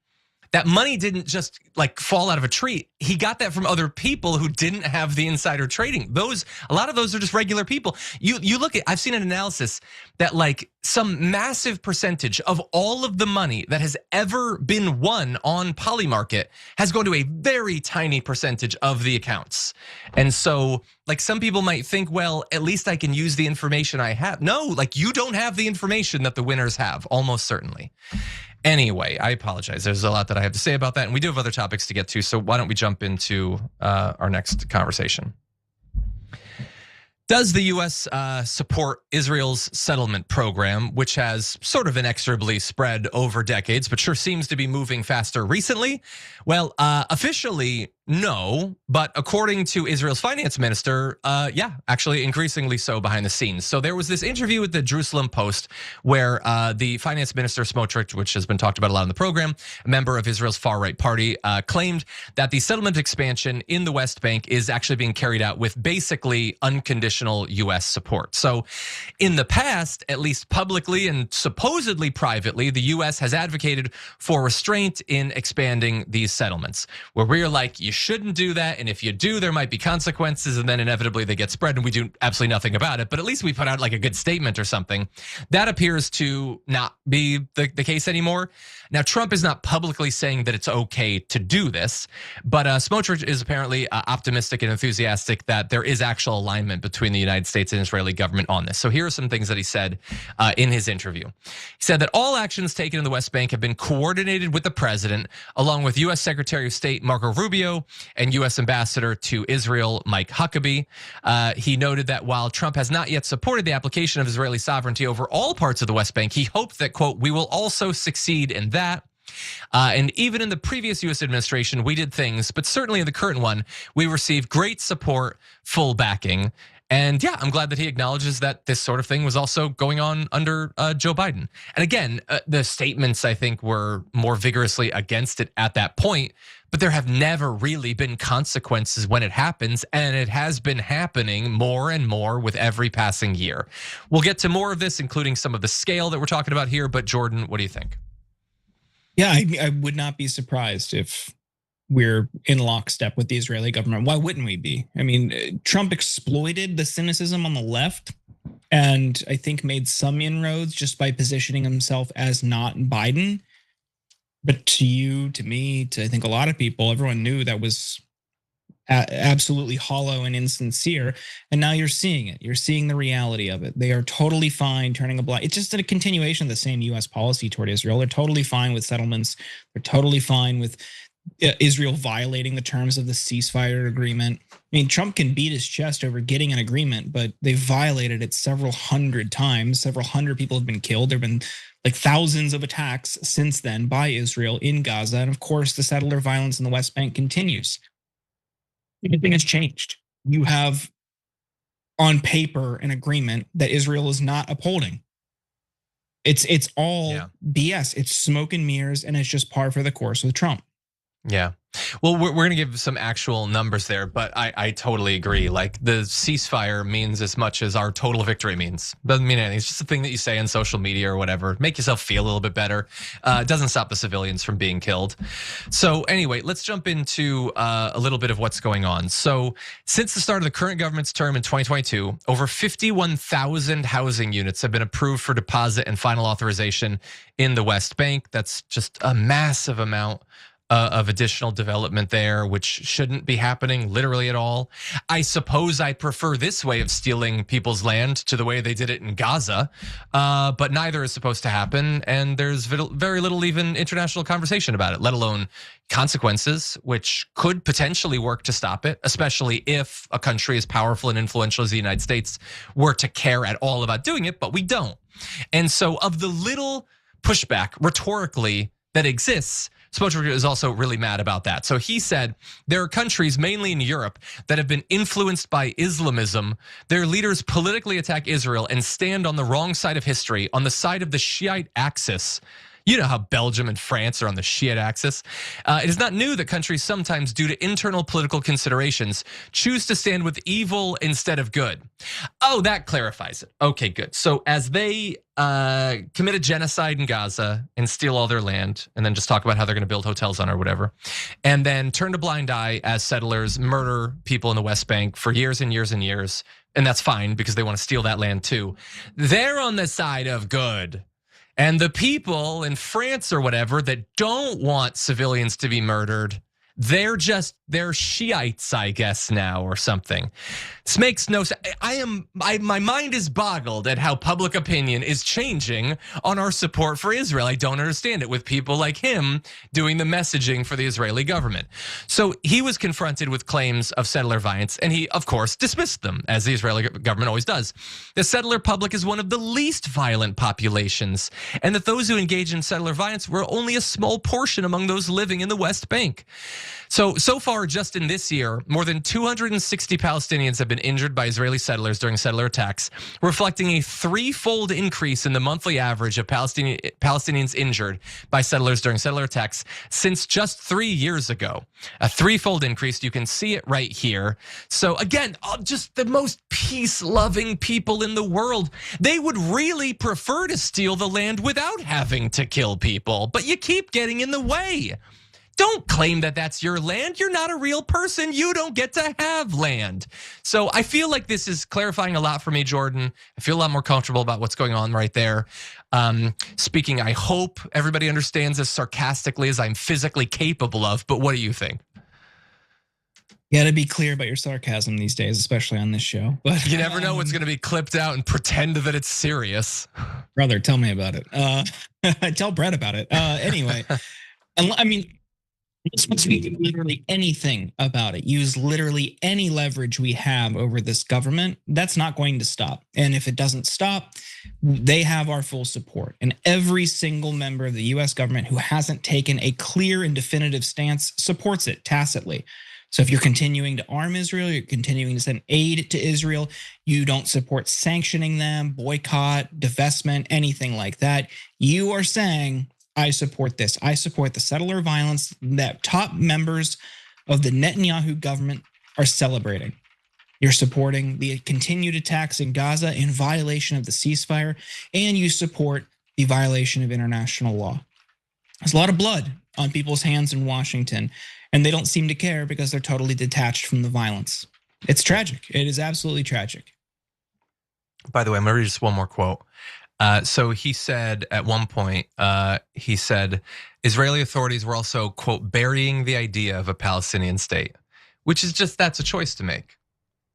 [SPEAKER 1] that money didn't just like fall out of a tree. He got that from other people who didn't have the insider trading. A lot of those are just regular people. You look at, I've seen an analysis that like some massive percentage of all of the money that has ever been won on Polymarket has gone to a very tiny percentage of the accounts. And so like some people might think, well, at least I can use the information I have. No, like you don't have the information that the winners have, almost certainly. Anyway, I apologize. There's a lot that I have to say about that, and we do have other topics to get to, so why don't we jump into our next conversation. Does the U.S. Support Israel's settlement program, which has sort of inexorably spread over decades, but sure seems to be moving faster recently? Well, officially, no, but according to Israel's finance minister, yeah, actually increasingly so behind the scenes. So there was this interview with the Jerusalem Post where the finance minister Smotrich, which has been talked about a lot in the program, a member of Israel's far-right party, claimed that the settlement expansion in the West Bank is actually being carried out with basically unconditional U.S. support. So in the past, at least publicly and supposedly privately, the U.S. has advocated for restraint in expanding these settlements, where we're like, you shouldn't do that, and if you do, there might be consequences, and then inevitably they get spread and we do absolutely nothing about it. But at least we put out like a good statement or something. That appears to not be the case anymore. Now, Trump is not publicly saying that it's okay to do this, but Smotrich is apparently optimistic and enthusiastic that there is actual alignment between the United States and Israeli government on this. So here are some things that he said in his interview. He said that all actions taken in the West Bank have been coordinated with the president, along with U.S. Secretary of State Marco Rubio and U.S. Ambassador to Israel Mike Huckabee. He noted that while Trump has not yet supported the application of Israeli sovereignty over all parts of the West Bank, he hoped that, quote, we will also succeed in that. And even in the previous U.S. administration, we did things, but certainly in the current one, we received great support, full backing. And yeah, I'm glad that he acknowledges that this sort of thing was also going on under Joe Biden. And again, the statements, I think, were more vigorously against it at that point, but there have never really been consequences when it happens, and it has been happening more and more with every passing year. We'll get to more of this, including some of the scale that we're talking about here, but Jordan, what do you think?
[SPEAKER 3] Yeah, I would not be surprised if we're in lockstep with the Israeli government. Why wouldn't we be? I mean, Trump exploited the cynicism on the left and I think made some inroads just by positioning himself as not Biden. But to you, to me, to I think a lot of people, everyone knew that was absolutely hollow and insincere. And now you're seeing it. You're seeing the reality of it. They are totally fine turning a blind. It's just a continuation of the same U.S. policy toward Israel. They're totally fine with settlements. They're totally fine with Israel violating the terms of the ceasefire agreement. I mean, Trump can beat his chest over getting an agreement, but they violated it several hundred times. Several hundred people have been killed. There have been like thousands of attacks since then by Israel in Gaza. And of course, the settler violence in the West Bank continues. Everything has changed. You have on paper an agreement that Israel is not upholding. It's all BS. It's smoke and mirrors, and it's just par for the course with Trump.
[SPEAKER 1] Yeah. Well, we're going to give some actual numbers there, but I totally agree. Like the ceasefire means as much as our total victory means. Doesn't mean anything. It's just a thing that you say on social media or whatever. Make yourself feel a little bit better. It doesn't stop the civilians from being killed. So anyway, let's jump into a little bit of what's going on. So since the start of the current government's term in 2022, over 51,000 housing units have been approved for deposit and final authorization in the West Bank. That's just a massive amount of additional development there, which shouldn't be happening literally at all. I suppose I prefer this way of stealing people's land to the way they did it in Gaza, but neither is supposed to happen, and there's very little even international conversation about it, let alone consequences, which could potentially work to stop it, especially if a country as powerful and influential as the United States were to care at all about doing it, but we don't. And so of the little pushback rhetorically that exists, Smotrich is also really mad about that. So he said, there are countries, mainly in Europe, that have been influenced by Islamism. Their leaders politically attack Israel and stand on the wrong side of history, on the side of the Shiite axis. You know how Belgium and France are on the Shiite axis. It is not new that countries sometimes, due to internal political considerations, choose to stand with evil instead of good. Oh, that clarifies it. Okay, good. So as they commit a genocide in Gaza and steal all their land, and then just talk about how they're going to build hotels on it or whatever, and then turn a blind eye as settlers murder people in the West Bank for years and years and years, and that's fine because they want to steal that land too. They're on the side of good. And the people in France or whatever that don't want civilians to be murdered, They're Shiites, I guess, now or something. This makes no sense. My mind is boggled at how public opinion is changing on our support for Israel. I don't understand it with people like him doing the messaging for the Israeli government. So he was confronted with claims of settler violence, and he, of course, dismissed them, as the Israeli government always does. The settler public is one of the least violent populations, and that those who engage in settler violence were only a small portion among those living in the West Bank. So far, just in this year, more than 260 Palestinians have been injured by Israeli settlers during settler attacks, reflecting a threefold increase in the monthly average of Palestinians injured by settlers during settler attacks since just 3 years ago. A threefold increase, you can see it right here. So again, just the most peace-loving people in the world. They would really prefer to steal the land without having to kill people, but you keep getting in the way. Don't claim that that's your land. You're not a real person. You don't get to have land. So I feel like this is clarifying a lot for me, Jordan. I feel a lot more comfortable about what's going on right there. Speaking, I hope everybody understands as sarcastically as I'm physically capable of, but what do you think?
[SPEAKER 3] You got to be clear about your sarcasm these days, especially on this show. But
[SPEAKER 1] you never know what's going to be clipped out and pretend that it's serious.
[SPEAKER 3] Brother, tell me about it. Tell Brett about it. Anyway, I mean, let's speak literally anything about it. Use literally any leverage we have over this government. That's not going to stop. And if it doesn't stop, they have our full support. And every single member of the US government who hasn't taken a clear and definitive stance supports it tacitly. So if you're continuing to arm Israel, you're continuing to send aid to Israel, you don't support sanctioning them, boycott, divestment, anything like that, you are saying, I support this. I support the settler violence that top members of the Netanyahu government are celebrating. You're supporting the continued attacks in Gaza in violation of the ceasefire, and you support the violation of international law. There's a lot of blood on people's hands in Washington, and they don't seem to care because they're totally detached from the violence. It's tragic. It is absolutely tragic.
[SPEAKER 1] By the way, I'm going to read just one more quote. So he said at one point, he said, Israeli authorities were also, quote, burying the idea of a Palestinian state, which is just, that's a choice to make.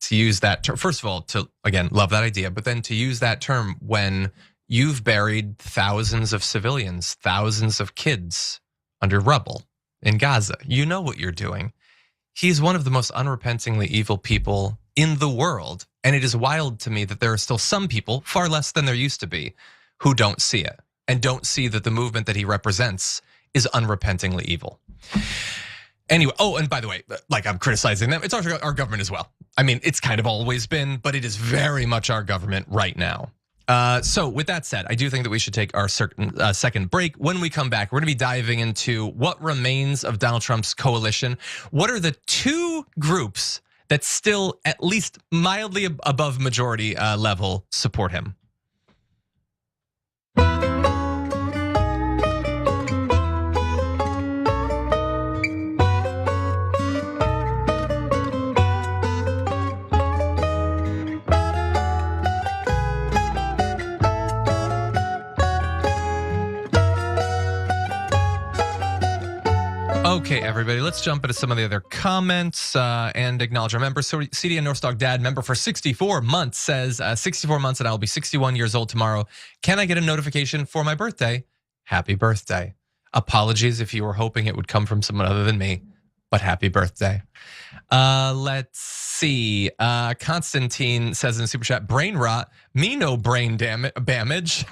[SPEAKER 1] To use that term, first of all, to, again, love that idea, but then to use that term when you've buried thousands of civilians, thousands of kids under rubble in Gaza. You know what you're doing. He's one of the most unrepentingly evil people in the world. And it is wild to me that there are still some people, far less than there used to be, who don't see it and don't see that the movement that he represents is unrepentingly evil. Anyway, oh, and by the way, like I'm criticizing them, it's our government as well. I mean, it's kind of always been, but it is very much our government right now. So with that said, I do think that we should take our second break. When we come back, we're gonna be diving into what remains of Donald Trump's coalition. What are the two groups that still at least mildly above majority level support him? Okay, everybody, let's jump into some of the other comments and acknowledge our members. So CDN Northstock Dad, member for 64 months, says 64 months and I'll be 61 years old tomorrow. Can I get a notification for my birthday? Happy birthday. Apologies if you were hoping it would come from someone other than me, but happy birthday. Let's see. Constantine says in the super chat, brain rot, me no brain damage.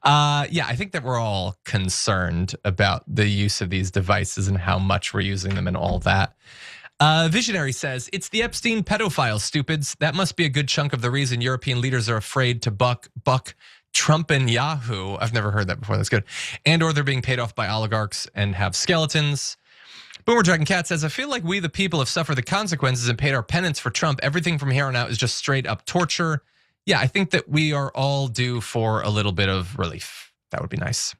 [SPEAKER 1] Yeah, I think that we're all concerned about the use of these devices and how much we're using them and all that. Visionary says, it's the Epstein pedophile, stupids. That must be a good chunk of the reason European leaders are afraid to buck Trump and Yahoo. I've never heard that before, that's good. And or they're being paid off by oligarchs and have skeletons. Boomer Dragon Cat says, I feel like we the people have suffered the consequences and paid our penance for Trump. Everything from here on out is just straight up torture. Yeah, I think that we are all due for a little bit of relief. That would be nice.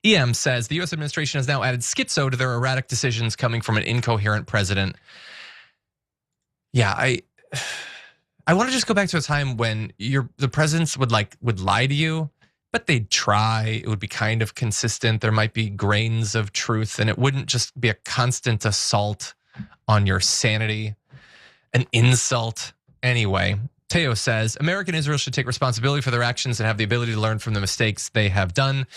[SPEAKER 1] EM says, the US administration has now added schizo to their erratic decisions coming from an incoherent president. Yeah, I want to just go back to a time when the presidents would lie to you, but they'd try. It would be kind of consistent. There might be grains of truth, and it wouldn't just be a constant assault on your sanity, an insult. Anyway, Teo says, America and Israel should take responsibility for their actions and have the ability to learn from the mistakes they have done.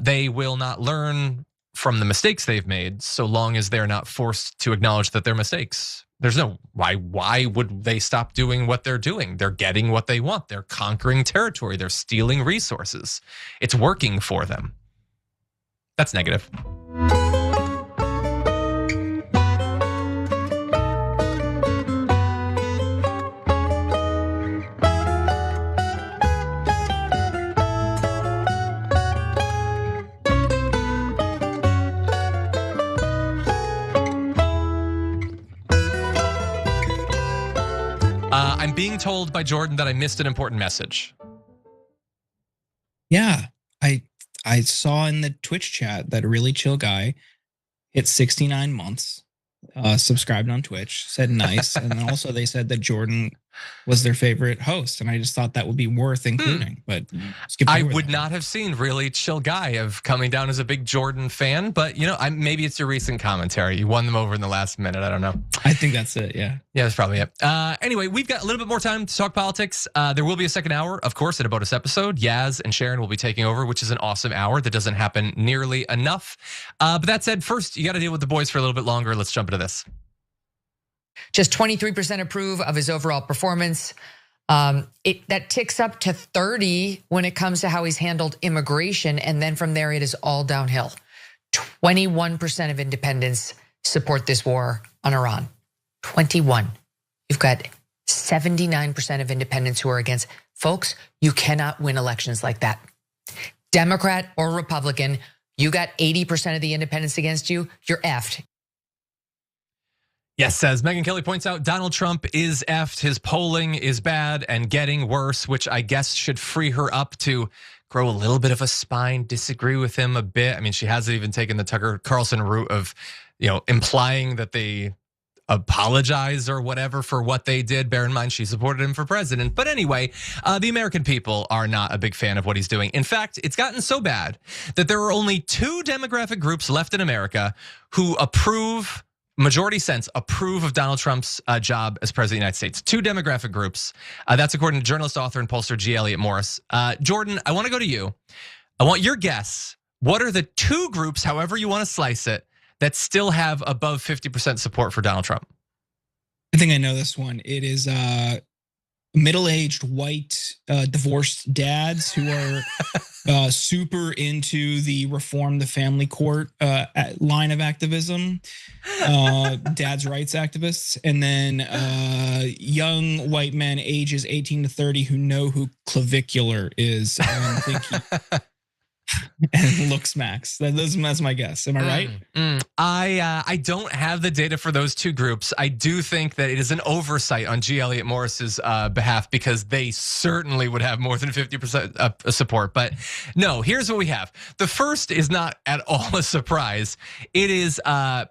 [SPEAKER 1] They will not learn from the mistakes they've made so long as they're not forced to acknowledge that they're mistakes. There's no, why would they stop doing what they're doing? They're getting what they want. They're conquering territory. They're stealing resources. It's working for them. That's negative. I'm being told by Jordan that I missed an important message.
[SPEAKER 3] Yeah, I saw in the Twitch chat that a really chill guy hit 69 months, subscribed on Twitch, said nice, and then also they said that Jordan was their favorite host, and I just thought that would be worth including. But
[SPEAKER 1] I would not have seen really chill guy of coming down as a big Jordan fan, but maybe it's your recent commentary. You won them over in the last minute. I don't know.
[SPEAKER 3] I think that's it. Yeah.
[SPEAKER 1] Yeah, that's probably it. Anyway, we've got a little bit more time to talk politics. There will be a second hour, of course, in a bonus episode. Yaz and Sharon will be taking over, which is an awesome hour that doesn't happen nearly enough. But that said, first, you got to deal with the boys for a little bit longer. Let's jump into this.
[SPEAKER 7] Just 23% approve of his overall performance. That ticks up to 30 when it comes to how he's handled immigration. And then from there, it is all downhill. 21% of independents support this war on Iran. 21. You've got 79% of independents who are against. Folks, you cannot win elections like that. Democrat or Republican, you got 80% of the independents against you, you're effed.
[SPEAKER 1] Yes, as Megyn Kelly points out, Donald Trump is effed. His polling is bad and getting worse, which I guess should free her up to grow a little bit of a spine, disagree with him a bit. I mean, she hasn't even taken the Tucker Carlson route of, implying that they apologize or whatever for what they did. Bear in mind, she supported him for president. But anyway, the American people are not a big fan of what he's doing. In fact, it's gotten so bad that there are only 2 demographic groups left in America who approve, majority sense, approve of Donald Trump's job as president of the United States. 2 demographic groups. That's according to journalist, author, and pollster G. Elliott Morris. Jordan, I want to go to you. I want your guess. What are the 2 groups, however you want to slice it, that still have above 50% support for Donald Trump?
[SPEAKER 3] I think I know this one. It is middle-aged white divorced dads who are super into the reform the family court line of activism, dad's rights activists, and then young white men ages 18 to 30 who know who clavicular is and think and looks max. That's my guess. Am I right?
[SPEAKER 1] I don't have the data for those 2 groups. I do think that it is an oversight on G. Elliott Morris's behalf, because they certainly would have more than 50% support. But no, here's what we have. The first is not at all a surprise. It is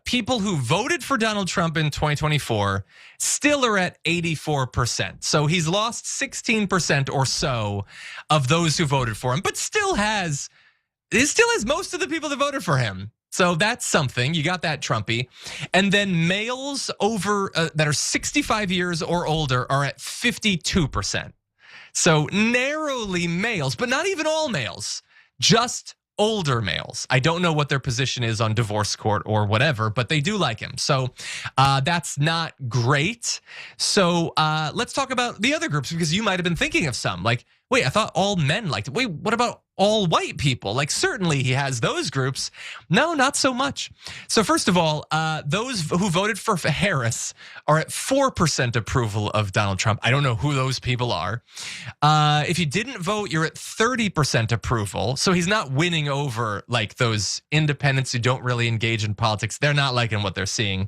[SPEAKER 1] people who voted for Donald Trump in 2024 still are at 84%. So he's lost 16% or so of those who voted for him, but still has most of the people that voted for him. So that's something. You got that, Trumpy. And then males over that are 65 years or older are at 52%. So narrowly males, but not even all males, just older males. I don't know what their position is on divorce court or whatever, but they do like him. So that's not great. So let's talk about the other groups, because you might have been thinking of some. Like, wait, I thought all men liked it. Wait, what about all white people? Like, certainly he has those groups. No, not so much. So first of all, those who voted for Harris are at 4% approval of Donald Trump. I don't know who those people are. If you didn't vote, you're at 30% approval. So he's not winning over like those independents who don't really engage in politics. They're not liking what they're seeing.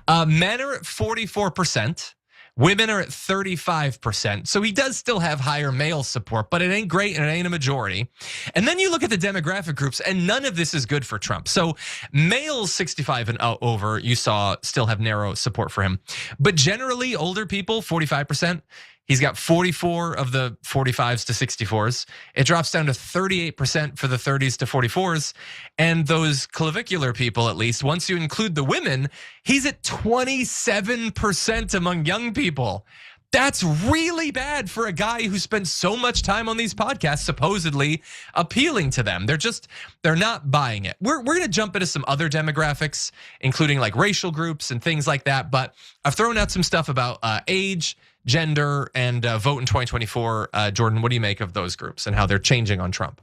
[SPEAKER 1] Men are at 44%. Women are at 35%. So he does still have higher male support, but it ain't great and it ain't a majority. And then you look at the demographic groups, and none of this is good for Trump. So males 65 and over, you saw, still have narrow support for him. But generally, older people, 45%, He's got 44 of the 45s to 64s. It drops down to 38% for the 30s to 44s. And those clavicular people, at least, once you include the women, he's at 27% among young people. That's really bad for a guy who spent so much time on these podcasts supposedly appealing to them. They're not buying it. We're going to jump into some other demographics, including like racial groups and things like that. But I've thrown out some stuff about age, gender, and vote in 2024. Jordan, what do you make of those groups and how they're changing on Trump?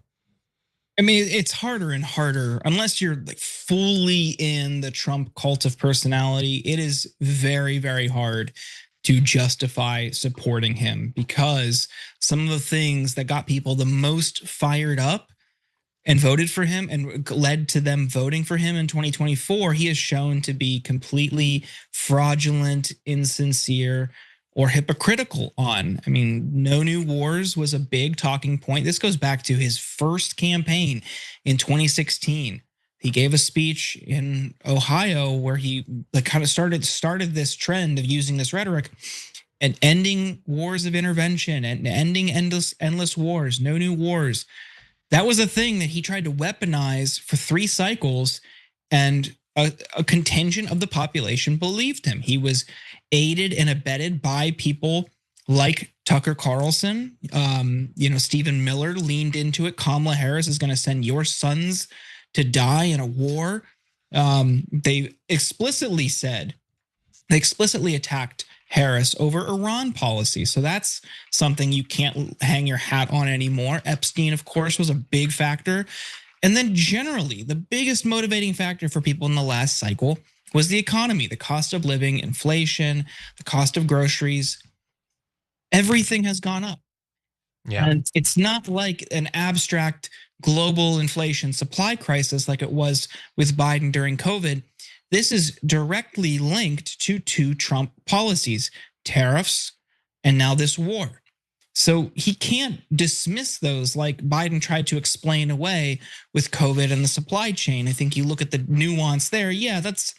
[SPEAKER 3] I mean, it's harder and harder unless you're like fully in the Trump cult of personality. It is very, very hard to justify supporting him, because some of the things that got people the most fired up and voted for him and led to them voting for him in 2024, he has shown to be completely fraudulent, insincere, or hypocritical on. I mean, no new wars was a big talking point. This goes back to his first campaign in 2016. He gave a speech in Ohio where he like kind of started this trend of using this rhetoric and ending wars of intervention and ending endless wars, no new wars. That was a thing that he tried to weaponize for 3 cycles, and a contingent of the population believed him. He was aided and abetted by people like Tucker Carlson. Stephen Miller leaned into it. Kamala Harris is going to send your sons to die in a war. They explicitly attacked Harris over Iran policy. So that's something you can't hang your hat on anymore. Epstein, of course, was a big factor. And then generally, the biggest motivating factor for people in the last cycle was the economy, the cost of living, inflation, the cost of groceries. Everything has gone up.
[SPEAKER 1] Yeah.
[SPEAKER 3] And it's not like an abstract global inflation supply crisis like it was with Biden during COVID. This is directly linked to 2 Trump policies, tariffs, and now this war. So he can't dismiss those like Biden tried to explain away with COVID and the supply chain. I think you look at the nuance there. Yeah, it's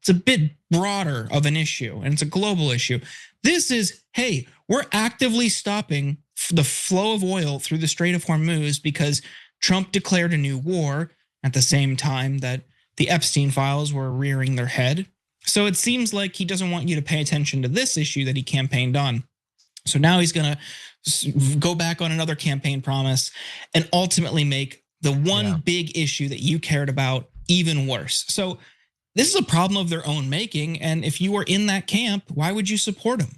[SPEAKER 3] a bit broader of an issue, and it's a global issue. This is, hey, we're actively stopping the flow of oil through the Strait of Hormuz because Trump declared a new war at the same time that the Epstein files were rearing their head. So it seems like he doesn't want you to pay attention to this issue that he campaigned on. So now he's going to go back on another campaign promise and ultimately make the one big issue that you cared about even worse. So this is a problem of their own making. And if you are in that camp, why would you support him?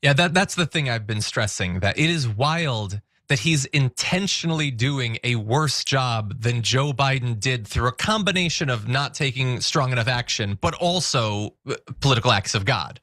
[SPEAKER 1] Yeah, that's the thing I've been stressing, that it is wild that he's intentionally doing a worse job than Joe Biden did through a combination of not taking strong enough action, but also political acts of God.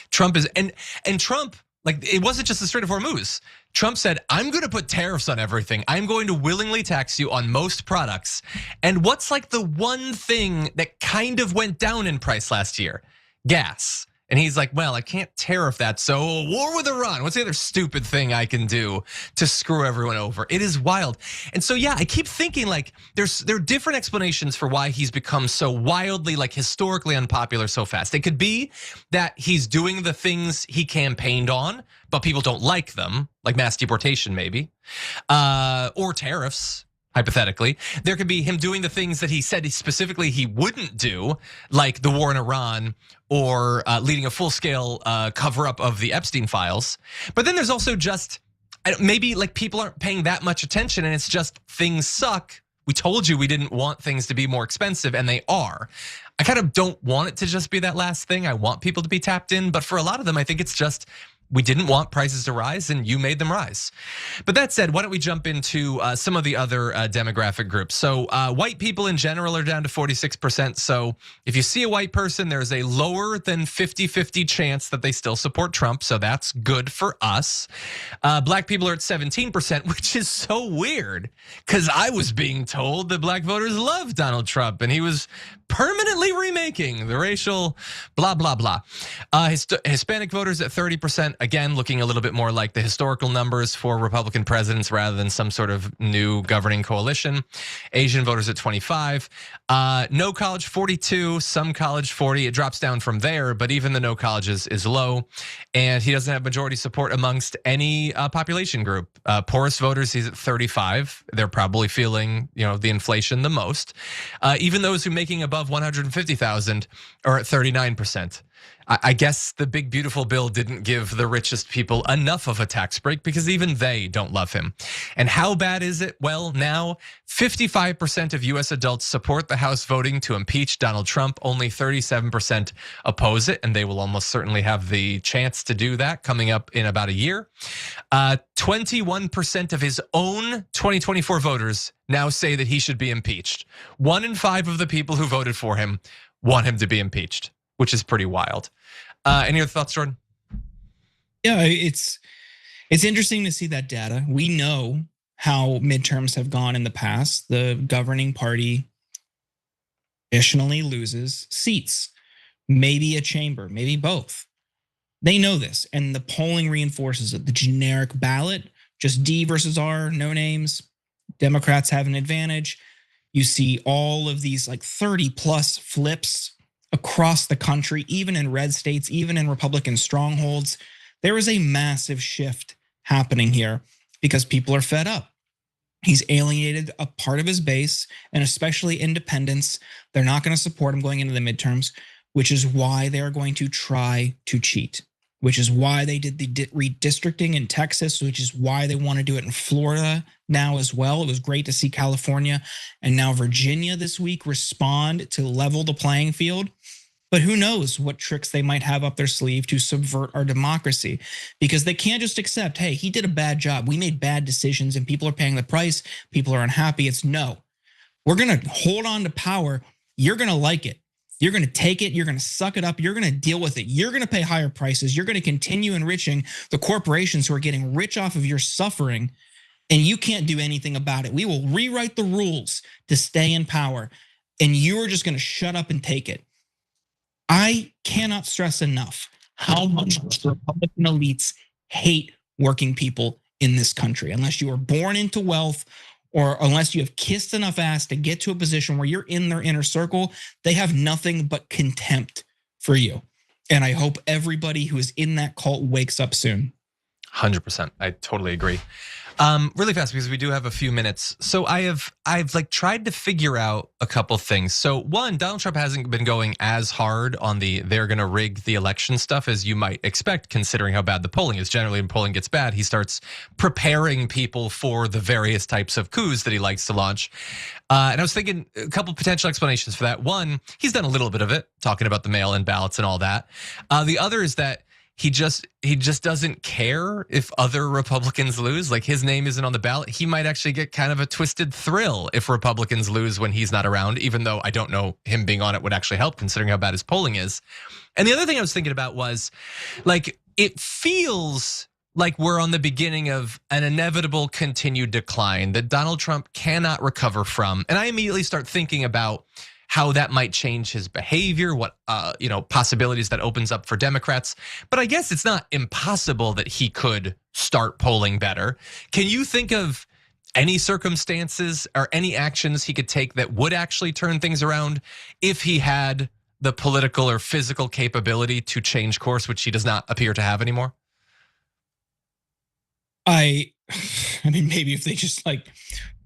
[SPEAKER 1] Trump is, and Trump, like, it wasn't just the Strait of Hormuz. Trump said, I'm going to put tariffs on everything. I'm going to willingly tax you on most products. And what's like the one thing that kind of went down in price last year? Gas. And he's like, well, I can't tariff that, so war with Iran. What's the other stupid thing I can do to screw everyone over? It is wild. And so, yeah, I keep thinking like there are different explanations for why he's become so wildly, like historically unpopular so fast. It could be that he's doing the things he campaigned on, but people don't like them, like mass deportation maybe, or tariffs. Hypothetically, there could be him doing the things that he said specifically he wouldn't do, like the war in Iran or leading a full-scale cover-up of the Epstein files. But then there's also just maybe like people aren't paying that much attention, and it's just things suck. We told you we didn't want things to be more expensive, and they are. I kind of don't want it to just be that last thing. I want people to be tapped in, but for a lot of them, I think it's just we didn't want prices to rise and you made them rise. But that said, why don't we jump into some of the other demographic groups? So white people in general are down to 46%. So if you see a white person, there's a lower than 50-50 chance that they still support Trump. So that's good for us. Black people are at 17%, which is so weird because I was being told that black voters love Donald Trump and he was permanently remaking the racial blah, blah, blah. Hispanic voters at 30%. again, looking a little bit more like the historical numbers for Republican presidents rather than some sort of new governing coalition. Asian voters at 25. No college 42, some college 40. It drops down from there, but even the no colleges is low. And he doesn't have majority support amongst any population group. Poorest voters, he's at 35. They're probably feeling, the inflation the most. Even those who making above 150,000 are at 39%. I guess the big beautiful bill didn't give the richest people enough of a tax break because even they don't love him. And how bad is it? Well, now 55% of US adults support the House voting to impeach Donald Trump. Only 37% oppose it, and they will almost certainly have the chance to do that coming up in about a year. 21% of his own 2024 voters now say that he should be impeached. 1 in 5 of the people who voted for him want him to be impeached, which is pretty wild. Any other thoughts, Jordan?
[SPEAKER 3] Yeah, it's interesting to see that data. We know how midterms have gone in the past. The governing party traditionally loses seats, maybe a chamber, maybe both. They know this, and the polling reinforces it. The generic ballot, just D versus R, no names. Democrats have an advantage. You see all of these like 30 plus flips across the country, even in red states, even in Republican strongholds. There is a massive shift happening here because people are fed up. He's alienated a part of his base, and especially independents. They're not going to support him going into the midterms, which is why they're going to try to cheat, which is why they did the redistricting in Texas, which is why they want to do it in Florida now as well. It was great to see California and now Virginia this week respond to level the playing field. But who knows what tricks they might have up their sleeve to subvert our democracy, because they can't just accept, hey, he did a bad job. We made bad decisions and people are paying the price. People are unhappy. It's no, we're going to hold on to power. You're going to like it. You're going to take it. You're going to suck it up. You're going to deal with it. You're going to pay higher prices. You're going to continue enriching the corporations who are getting rich off of your suffering, and you can't do anything about it. We will rewrite the rules to stay in power, and you are just going to shut up and take it. I cannot stress enough how much the Republican elites hate working people in this country. Unless you were born into wealth, or unless you have kissed enough ass to get to a position where you're in their inner circle, they have nothing but contempt for you. And I hope everybody who is in that cult wakes up soon.
[SPEAKER 1] 100%. I totally agree. Really fast, because we do have a few minutes. So I've like tried to figure out a couple things. So one, Donald Trump hasn't been going as hard on they're going to rig the election stuff as you might expect, considering how bad the polling is. Generally, when polling gets bad, he starts preparing people for the various types of coups that he likes to launch. And I was thinking a couple potential explanations for that. One, he's done a little bit of it, talking about the mail-in ballots and all that. The other is that he just doesn't care if other Republicans lose. Like, his name isn't on the ballot. He might actually get kind of a twisted thrill if Republicans lose when he's not around, even though I don't know him being on it would actually help, considering how bad his polling is. And the other thing I was thinking about was, like, it feels like we're on the beginning of an inevitable continued decline that Donald Trump cannot recover from. And I immediately start thinking about how that might change his behavior, what possibilities that opens up for Democrats. But I guess it's not impossible that he could start polling better. Can you think of any circumstances or any actions he could take that would actually turn things around if he had the political or physical capability to change course, which he does not appear to have anymore?
[SPEAKER 3] I mean, maybe if they just like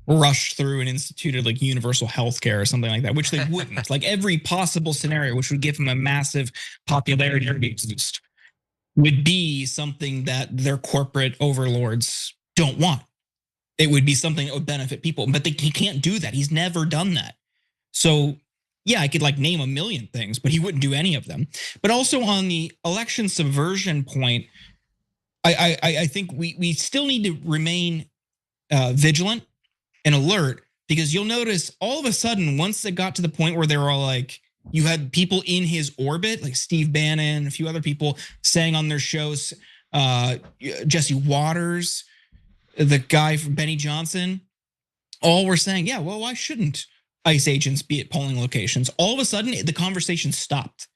[SPEAKER 3] rush through and instituted like universal health care or something like that, which they wouldn't. Like, every possible scenario which would give him a massive popularity boost would be something that their corporate overlords don't want. It would be something that would benefit people, but he can't do that. He's never done that. So yeah, I could like name a million things, but he wouldn't do any of them. But also on the election subversion point, I think we still need to remain vigilant and alert, because you'll notice all of a sudden, once it got to the point where they were all like, you had people in his orbit, like Steve Bannon, a few other people saying on their shows, Jesse Waters, the guy from Benny Johnson, all were saying, yeah, well, why shouldn't ICE agents be at polling locations? All of a sudden, the conversation stopped.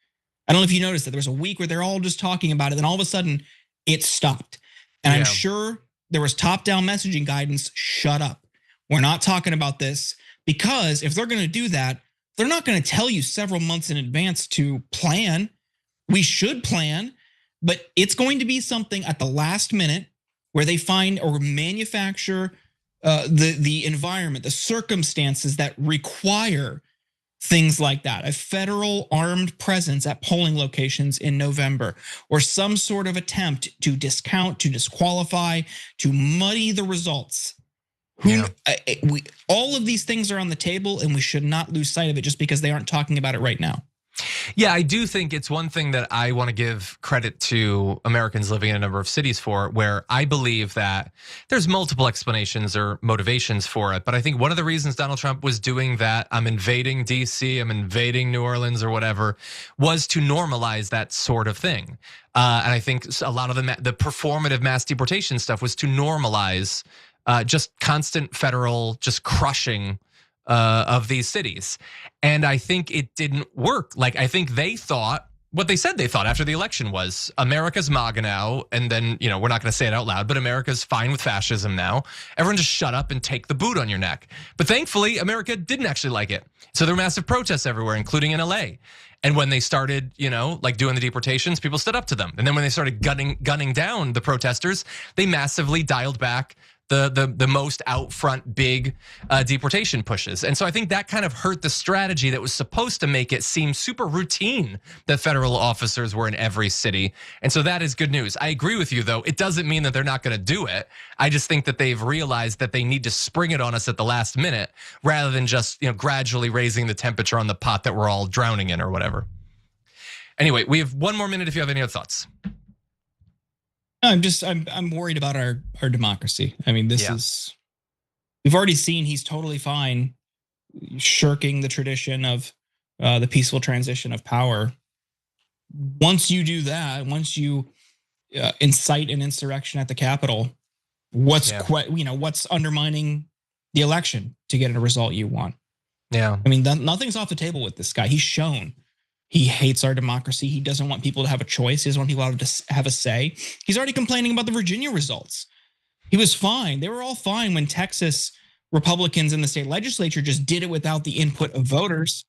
[SPEAKER 3] I don't know if you noticed that there was a week where they're all just talking about it. Then all of a sudden, it stopped. And
[SPEAKER 1] Yeah.
[SPEAKER 3] I'm sure there was top-down messaging guidance, shut up. We're not talking about this, because if they're gonna do that, they're not gonna tell you several months in advance to plan. We should plan, but it's going to be something at the last minute where they find or manufacture the environment, the circumstances that require things like that, a federal armed presence at polling locations in November, or some sort of attempt to discount, to disqualify, to muddy the results. All of these things are on the table, and we should not lose sight of it just because they aren't talking about it right now.
[SPEAKER 1] Yeah, I do think it's one thing that I want to give credit to Americans living in a number of cities for, where I believe that there's multiple explanations or motivations for it. But I think one of the reasons Donald Trump was doing that, I'm invading DC, I'm invading New Orleans or whatever, was to normalize that sort of thing. And I think a lot of the performative mass deportation stuff was to normalize just constant federal, just crushing of these cities. And I think it didn't work. Like, I think they thought, what they said they thought after the election was, America's MAGA now, and then, we're not gonna say it out loud, but America's fine with fascism now. Everyone just shut up and take the boot on your neck. But thankfully, America didn't actually like it. So there were massive protests everywhere, including in LA. And when they started, like doing the deportations, people stood up to them. And then when they started gunning down the protesters, they massively dialed back the most out front big deportation pushes. And so I think that kind of hurt the strategy that was supposed to make it seem super routine that federal officers were in every city. And so that is good news. I agree with you, though. It doesn't mean that they're not going to do it. I just think that they've realized that they need to spring it on us at the last minute rather than just gradually raising the temperature on the pot that we're all drowning in or whatever. Anyway, we have one more minute if you have any other thoughts.
[SPEAKER 3] I'm worried about our democracy. I mean, we've already seen he's totally fine shirking the tradition of the peaceful transition of power. Once you do that, once you incite an insurrection at the Capitol, what's undermining the election to get a result you want?
[SPEAKER 1] Yeah,
[SPEAKER 3] I mean, nothing's off the table with this guy. He's shown he hates our democracy. He doesn't want people to have a choice. He doesn't want people to have a say. He's already complaining about the Virginia results. He was fine. They were all fine when Texas Republicans in the state legislature just did it without the input of voters.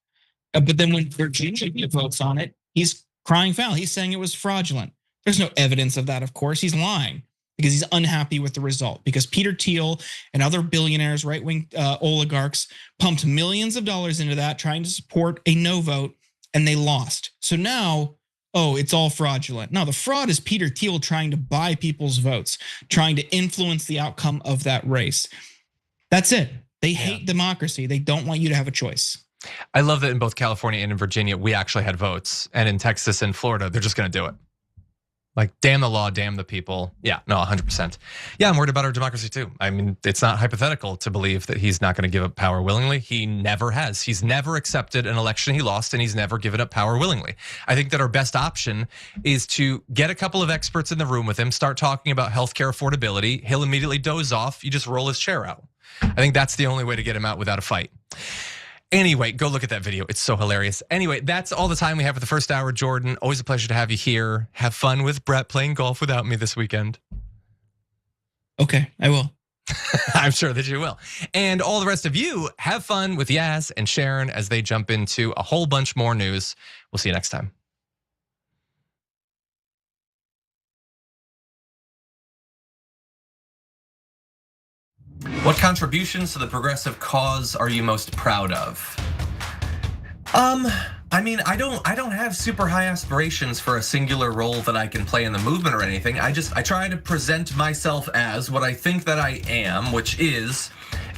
[SPEAKER 3] But then when Virginia votes on it, he's crying foul. He's saying it was fraudulent. There's no evidence of that, of course. He's lying because he's unhappy with the result, because Peter Thiel and other billionaires, right-wing oligarchs pumped millions of dollars into that, trying to support a no vote, and they lost. So now, it's all fraudulent. No, the fraud is Peter Thiel trying to buy people's votes, trying to influence the outcome of that race. That's it. They hate democracy. They don't want you to have a choice.
[SPEAKER 1] I love that in both California and in Virginia, we actually had votes. And in Texas and Florida, they're just gonna do it. Like, damn the law, damn the people. Yeah, no, 100%. Yeah, I'm worried about our democracy too. I mean, it's not hypothetical to believe that he's not going to give up power willingly. He never has. He's never accepted an election he lost, and he's never given up power willingly. I think that our best option is to get a couple of experts in the room with him, start talking about healthcare affordability. He'll immediately doze off. You just roll his chair out. I think that's the only way to get him out without a fight. Anyway, go look at that video. It's so hilarious. Anyway, that's all the time we have for the first hour, Jordan. Always a pleasure to have you here. Have fun with Brett playing golf without me this weekend.
[SPEAKER 3] Okay, I will.
[SPEAKER 1] I'm sure that you will. And all the rest of you, have fun with Yaz and Sharon as they jump into a whole bunch more news. We'll see you next time. What contributions to the progressive cause are you most proud of? I mean, I don't have super high aspirations for a singular role that I can play in the movement or anything. I try to present myself as what I think that I am, which is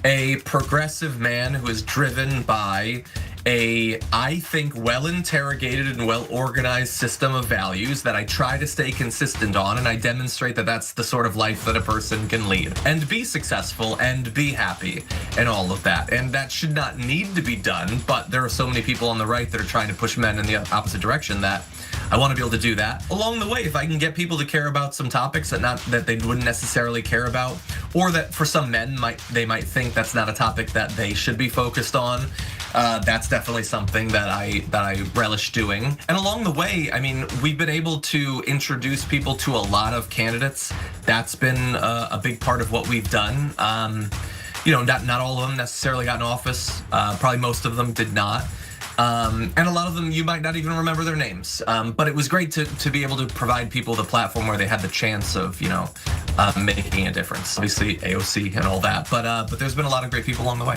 [SPEAKER 1] a progressive man who is driven by I think, well-interrogated and well-organized system of values that I try to stay consistent on, and I demonstrate that that's the sort of life that a person can lead and be successful and be happy and all of that. And that should not need to be done, but there are so many people on the right that are trying to push men in the opposite direction that I want to be able to do that. Along the way, if I can get people to care about some topics that they wouldn't necessarily care about, or that for some men they might think that's not a topic that they should be focused on, That's definitely something that I relish doing. And along the way, I mean, we've been able to introduce people to a lot of candidates. That's been a big part of what we've done. Not all of them necessarily got in office. Probably most of them did not. And a lot of them you might not even remember their names. But it was great to be able to provide people the platform where they had the chance of, making a difference. Obviously AOC and all that, but there's been a lot of great people along the way.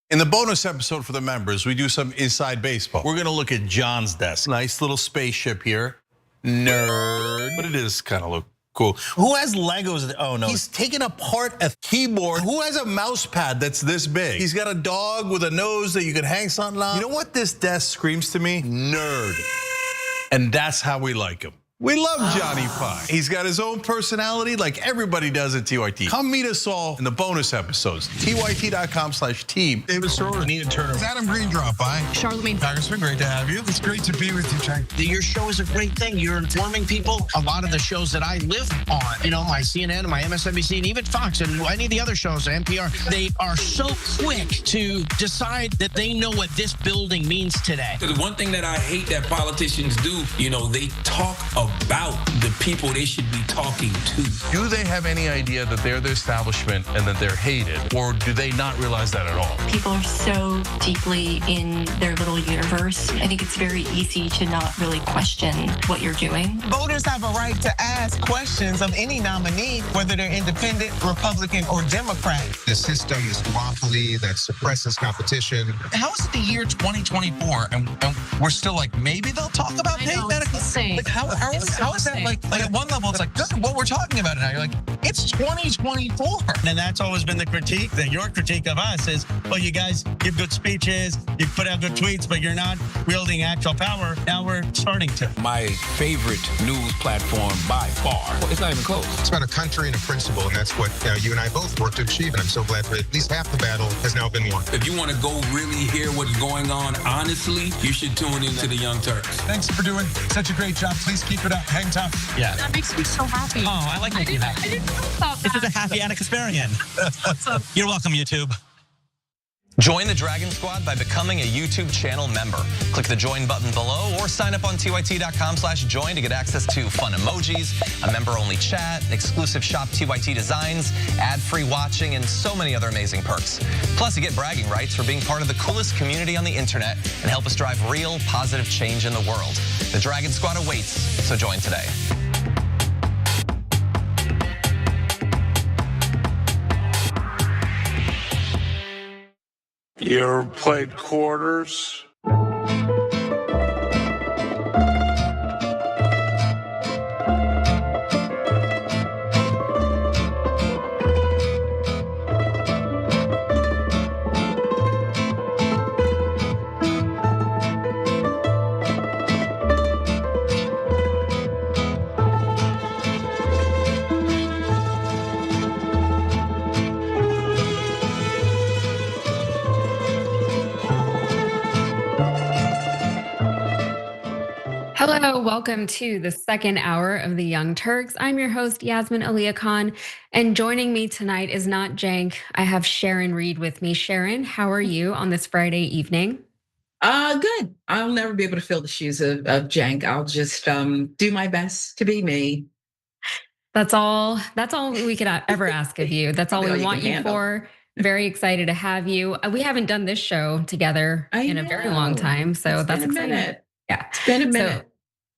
[SPEAKER 8] In the bonus episode for the members, we do some inside baseball. We're gonna look at John's desk. Nice little spaceship here. Nerd. But it is kind of look cool. Who has Legos? Oh no, he's taking apart a keyboard. Who has a mouse pad that's this big? He's got a dog with a nose that you can hang something on. You know what this desk screams to me? Nerd. And that's how we like him. We love Johnny Pie. He's got his own personality like everybody does at TYT. Come meet us all in the bonus episodes. TYT.com/team.
[SPEAKER 9] David Sorrell, Nina Turner. Adam Green drop by.
[SPEAKER 10] Charlemagne.
[SPEAKER 9] Congressman, great to have you. It's great to be with you, Chang.
[SPEAKER 10] Your show is a great thing. You're informing people. A lot of the shows that I live on, my CNN, my MSNBC, and even Fox, and any of the other shows, NPR, they are so quick to decide that they know what this building means today.
[SPEAKER 11] The one thing that I hate that politicians do, they talk about the people they should be talking to.
[SPEAKER 8] Do they have any idea that they're the establishment and that they're hated, or do they not realize that at all?
[SPEAKER 12] People are so deeply in their little universe. I think it's very easy to not really question what you're doing.
[SPEAKER 13] Voters have a right to ask questions of any nominee, whether they're independent, Republican, or Democrat.
[SPEAKER 9] The system is duopoly that suppresses competition.
[SPEAKER 14] How is it the year 2024 and we're still like, maybe they'll talk about paid medical? Like how is that like at one level it's like, look at what we're talking about now. You're like, it's 2024.
[SPEAKER 15] And that's always been the critique, that your critique of us is, well, you guys give good speeches, you put out good tweets, but you're not wielding actual power. Now we're starting to.
[SPEAKER 11] My favorite news platform by far. It's not even close.
[SPEAKER 9] It's about a country and a principle, and that's what you and I both work to achieve, and I'm so glad that at least half the battle has now been won.
[SPEAKER 11] If you want to go really hear what's going on, honestly, you should tune into the Young Turks.
[SPEAKER 9] Thanks for doing such a great job. Please keep it up. Hang tough.
[SPEAKER 15] Yeah.
[SPEAKER 10] That makes me so happy.
[SPEAKER 15] Oh, I like making you happy.
[SPEAKER 10] I didn't know about that.
[SPEAKER 15] This is a happy Anna Kasparian. You're welcome, YouTube.
[SPEAKER 1] Join the Dragon Squad by becoming a YouTube channel member. Click the join button below or sign up on tyt.com/join to get access to fun emojis, a member-only chat, exclusive shop TYT designs, ad-free watching, and so many other amazing perks. Plus, you get bragging rights for being part of the coolest community on the internet and help us drive real positive change in the world. The Dragon Squad awaits, so join today.
[SPEAKER 2] You ever played quarters?
[SPEAKER 16] Hello, welcome to the second hour of the Young Turks. I'm your host, Yasmin Aliyah Khan, and joining me tonight is not Jank. I have Sharon Reed with me. Sharon, how are you on this Friday evening?
[SPEAKER 6] Good. I'll never be able to fill the shoes of Jank. I'll just do my best to be me.
[SPEAKER 16] That's all we could ever ask of you. That's all we want you for. Very excited to have you. We haven't done this show together in a very long time, so that's exciting. Yeah,
[SPEAKER 6] it's been a minute.
[SPEAKER 16] So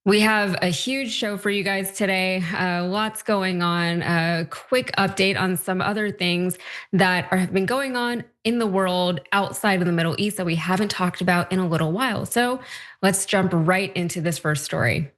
[SPEAKER 16] we have a huge show for you guys today. Lots going on. A quick update on some other things that have been going on in the world outside of the Middle East that we haven't talked about in a little while. So let's jump right into this first story.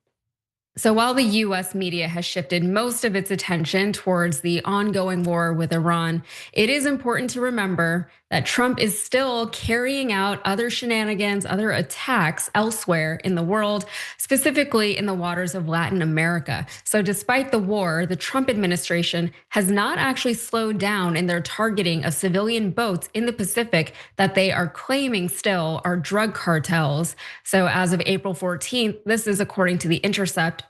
[SPEAKER 16] So while the US media has shifted most of its attention towards the ongoing war with Iran, it is important to remember that Trump is still carrying out other shenanigans, other attacks elsewhere in the world, specifically in the waters of Latin America. So despite the war, the Trump administration has not actually slowed down in their targeting of civilian boats in the Pacific that they are claiming still are drug cartels. So as of April 14th, this is according to The Intercept,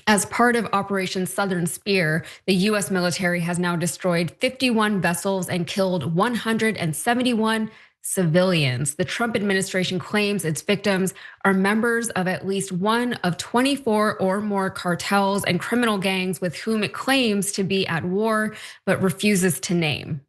[SPEAKER 16] as part of Operation Southern Spear, the US military has now destroyed 51 vessels and killed 171 civilians. The Trump administration claims its victims are members of at least one of 24 or more cartels and criminal gangs with whom it claims to be at war, but refuses to name.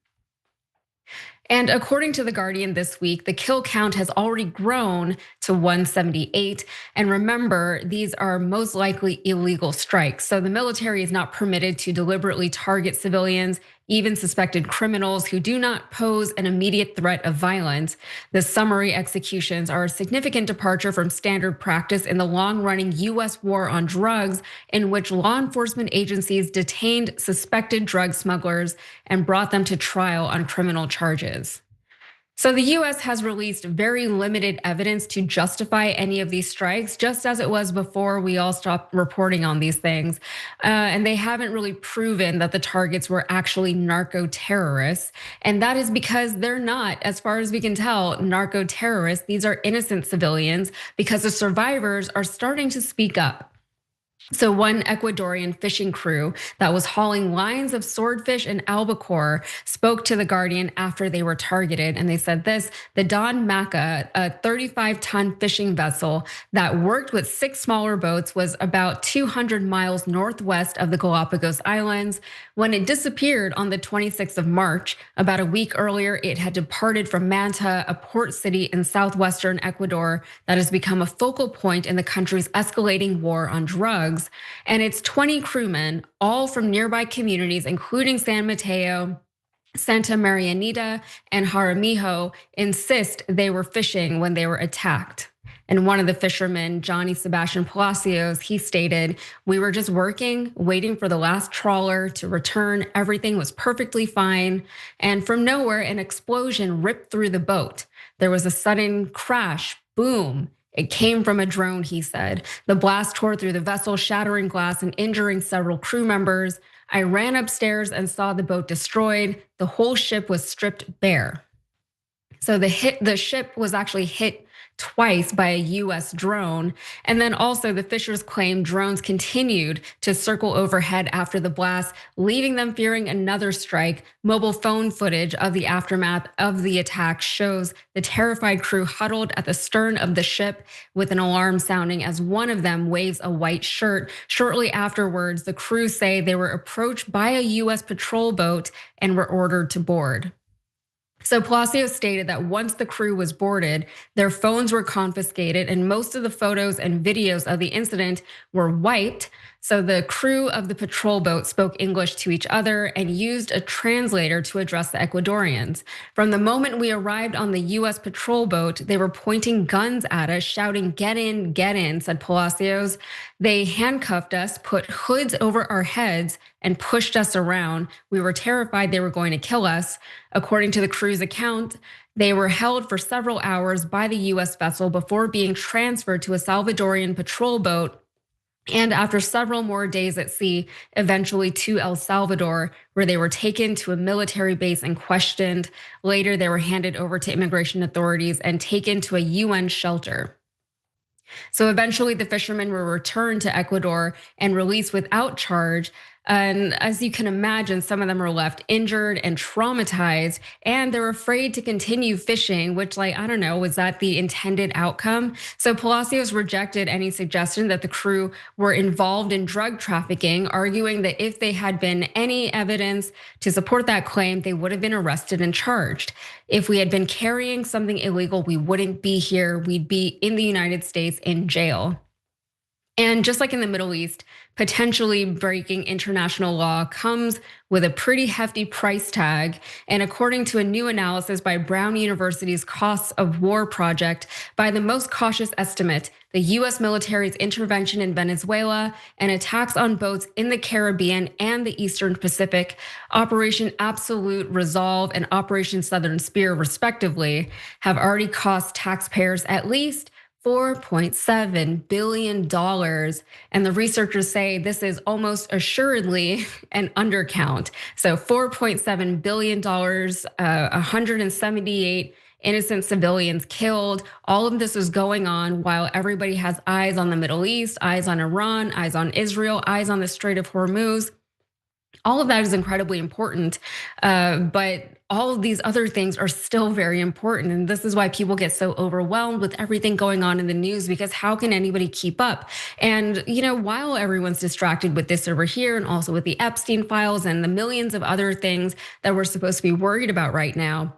[SPEAKER 16] And according to The Guardian this week, the kill count has already grown to 178. And remember, these are most likely illegal strikes. So the military is not permitted to deliberately target civilians, even suspected criminals who do not pose an immediate threat of violence. The summary executions are a significant departure from standard practice in the long-running US war on drugs, in which law enforcement agencies detained suspected drug smugglers and brought them to trial on criminal charges. So the US has released very limited evidence to justify any of these strikes, just as it was before we all stopped reporting on these things. And they haven't really proven that the targets were actually narco terrorists. And that is because they're not, as far as we can tell, narco terrorists. These are innocent civilians because the survivors are starting to speak up. So one Ecuadorian fishing crew that was hauling lines of swordfish and albacore spoke to The Guardian after they were targeted. And they said this: the Don Maca, a 35-ton fishing vessel that worked with 6 smaller boats, was about 200 miles northwest of the Galapagos Islands. When it disappeared on the 26th of March, about a week earlier, it had departed from Manta, a port city in southwestern Ecuador that has become a focal point in the country's escalating war on drugs. And it's 20 crewmen, all from nearby communities, including San Mateo, Santa Marianita, and Jaramillo, insist they were fishing when they were attacked. And one of the fishermen, Johnny Sebastian Palacios, he stated, "We were just working, waiting for the last trawler to return. Everything was perfectly fine. And from nowhere, an explosion ripped through the boat. There was a sudden crash, boom. It came from a drone," he said. "The blast tore through the vessel, shattering glass and injuring several crew members. I ran upstairs and saw the boat destroyed. The whole ship was stripped bare." So the ship was actually hit twice by a US drone. And then also the fishers claim drones continued to circle overhead after the blast, leaving them fearing another strike. Mobile phone footage of the aftermath of the attack shows the terrified crew huddled at the stern of the ship with an alarm sounding as one of them waves a white shirt. Shortly afterwards, the crew say they were approached by a US patrol boat and were ordered to board. So Palacios stated that once the crew was boarded, their phones were confiscated and most of the photos and videos of the incident were wiped. So the crew of the patrol boat spoke English to each other and used a translator to address the Ecuadorians. From the moment we arrived on the US patrol boat, they were pointing guns at us, shouting, get in," said Palacios. "They handcuffed us, put hoods over our heads, and pushed us around. We were terrified they were going to kill us." According to the crew's account, they were held for several hours by the US vessel before being transferred to a Salvadorian patrol boat. And after several more days at sea, eventually to El Salvador, where they were taken to a military base and questioned. Later, they were handed over to immigration authorities and taken to a UN shelter. So eventually the fishermen were returned to Ecuador and released without charge. And as you can imagine, some of them were left injured and traumatized, and they're afraid to continue fishing, which, like, I don't know, was that the intended outcome? So Palacios rejected any suggestion that the crew were involved in drug trafficking, arguing that if they had been any evidence to support that claim, they would have been arrested and charged. If we had been carrying something illegal, we wouldn't be here. We'd be in the United States in jail. And just like in the Middle East, potentially breaking international law comes with a pretty hefty price tag. And according to a new analysis by Brown University's Costs of War project, by the most cautious estimate, the US military's intervention in Venezuela and attacks on boats in the Caribbean and the Eastern Pacific, Operation Absolute Resolve and Operation Southern Spear, respectively, have already cost taxpayers at least $4.7 billion. And the researchers say this is almost assuredly an undercount. So $4.7 billion, 178 innocent civilians killed. All of this is going on while everybody has eyes on the Middle East, eyes on Iran, eyes on Israel, eyes on the Strait of Hormuz. All of that is incredibly important, but all of these other things are still very important. And this is why people get so overwhelmed with everything going on in the news, because how can anybody keep up? And while everyone's distracted with this over here and also with the Epstein files and the millions of other things that we're supposed to be worried about right now,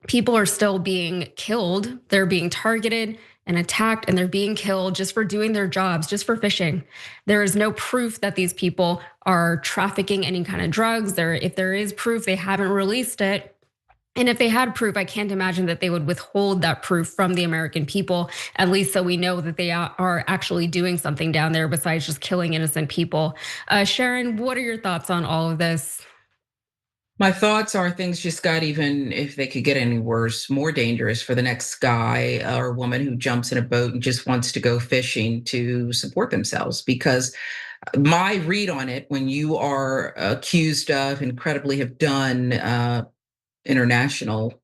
[SPEAKER 16] people are still being killed. They're being targeted and attacked, and they're being killed just for doing their jobs, just for fishing. There is no proof that these people are trafficking any kind of drugs. If there is proof, they haven't released it. And if they had proof, I can't imagine that they would withhold that proof from the American people, at least so we know that they are actually doing something down there besides just killing innocent people. Sharon, what are your thoughts on all of this?
[SPEAKER 17] My thoughts are things just got, even if they could get any worse, more dangerous for the next guy or woman who jumps in a boat and just wants to go fishing to support themselves. Because my read on it, when you are accused of incredibly have done international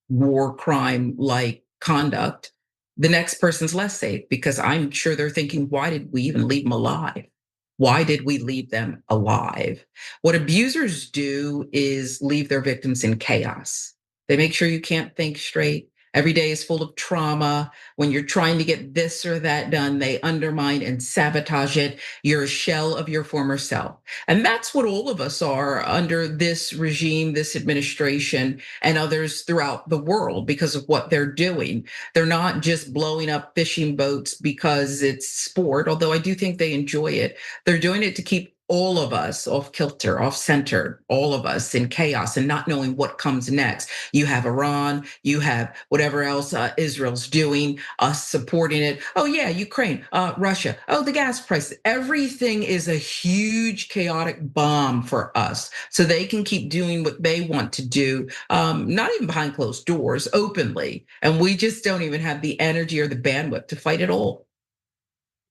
[SPEAKER 17] war crime like conduct, the next person's less safe, because I'm sure they're thinking, why did we even leave them alive? Why did we leave them alive? What abusers do is leave their victims in chaos. They make sure you can't think straight. Every day is full of trauma. When you're trying to get this or that done, they undermine and sabotage it. You're a shell of your former self. And that's what all of us are under this regime, this administration, and others throughout the world because of what they're doing. They're not just blowing up fishing boats because it's sport, although I do think they enjoy it. They're doing it to keep all of us off kilter, off center, all of us in chaos and not knowing what comes next. You have Iran, you have whatever else Israel's doing, us supporting it. Oh yeah, Ukraine, Russia, oh the gas prices. Everything is a huge chaotic bomb for us. So they can keep doing what they want to do, not even behind closed doors, openly. And we just don't even have the energy or the bandwidth to fight it all.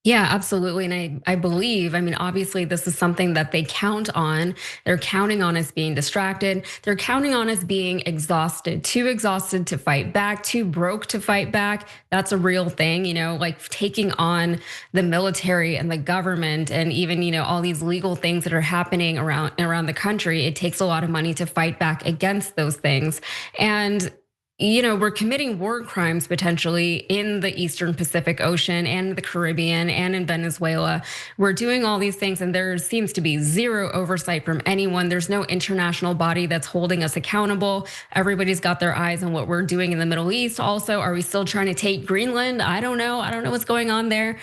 [SPEAKER 16] Yeah, absolutely. And I believe, obviously this is something that they count on. They're counting on us being distracted. They're counting on us being exhausted, too exhausted to fight back, too broke to fight back. That's a real thing, like taking on the military and the government and even, all these legal things that are happening around the country. It takes a lot of money to fight back against those things. And we're committing war crimes potentially in the Eastern Pacific Ocean and the Caribbean and in Venezuela. We're doing all these things and there seems to be zero oversight from anyone. There's no international body that's holding us accountable. Everybody's got their eyes on what we're doing in the Middle East. Also, are we still trying to take Greenland? I don't know. I don't know what's going on there.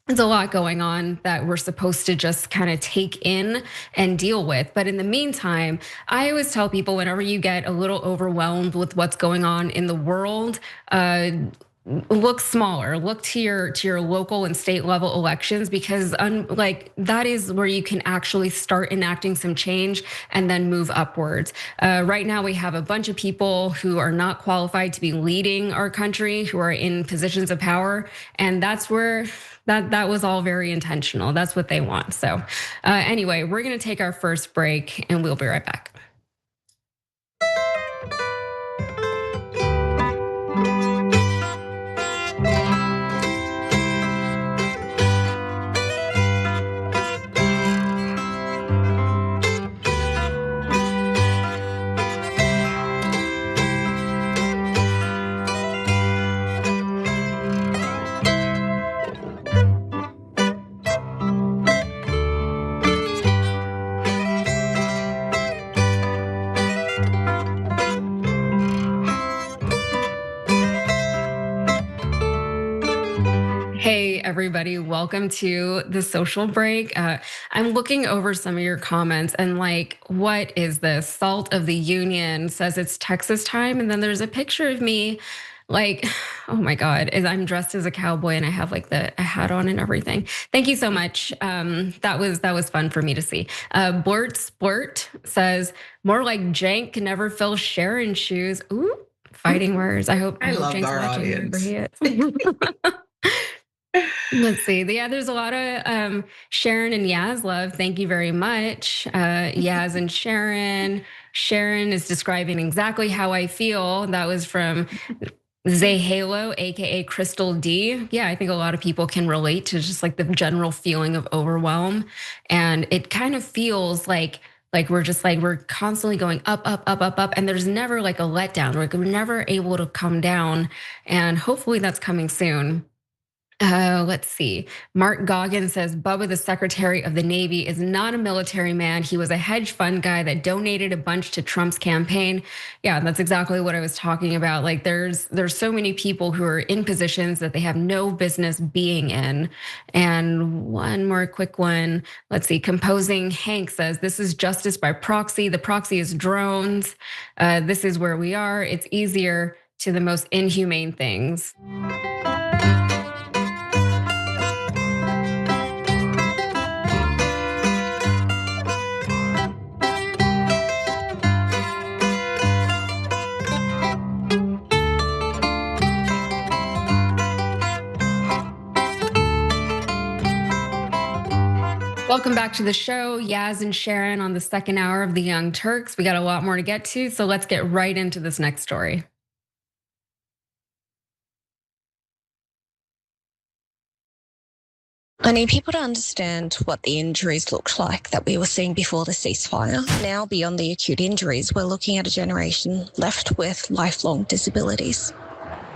[SPEAKER 16] There's a lot going on that we're supposed to just kind of take in and deal with. But in the meantime, I always tell people whenever you get a little overwhelmed with what's going on in the world, look smaller, look to your local and state level elections, because that is where you can actually start enacting some change and then move upwards. Right now we have a bunch of people who are not qualified to be leading our country, who are in positions of power, and that's where that was all very intentional. That's what they want. So anyway, we're gonna take our first break and we'll be right back. everybody. Welcome to the social break. I'm looking over some of your comments and like, what is this? Salt of the Union says it's Texas time. And then there's a picture of me like, oh my God, I'm dressed as a cowboy and I have like a hat on and everything. Thank you so much. That was fun for me to see. Blurt says, more like Jank can never fill Sharon's shoes. Ooh, fighting words. I hope
[SPEAKER 17] love
[SPEAKER 16] Jank's
[SPEAKER 17] our
[SPEAKER 16] watching.
[SPEAKER 17] audience.
[SPEAKER 16] Let's see. Yeah, there's a lot of Sharon and Yaz love. Thank you very much. Yaz and Sharon. Sharon is describing exactly how I feel. That was from Zahalo, aka Crystal D. Yeah, I think a lot of people can relate to just like the general feeling of overwhelm. And it kind of feels like we're constantly going up, and there's never like a letdown. Like we're never able to come down. And hopefully that's coming soon. Let's see. Mark Goggins says, Bubba, the Secretary of the Navy, is not a military man. He was a hedge fund guy that donated a bunch to Trump's campaign. Yeah, that's exactly what I was talking about. Like there's so many people who are in positions that they have no business being in. And one more quick one. Let's see. Composing Hank says, this is justice by proxy. The proxy is drones. This is where we are. It's easier to the most inhumane things. Welcome back to the show. Yaz and Sharon on the second hour of the Young Turks. We got a lot more to get to, so let's get right into this next story.
[SPEAKER 18] I need people to understand what the injuries looked like that we were seeing before the ceasefire. Now, beyond the acute injuries, we're looking at a generation left with lifelong disabilities.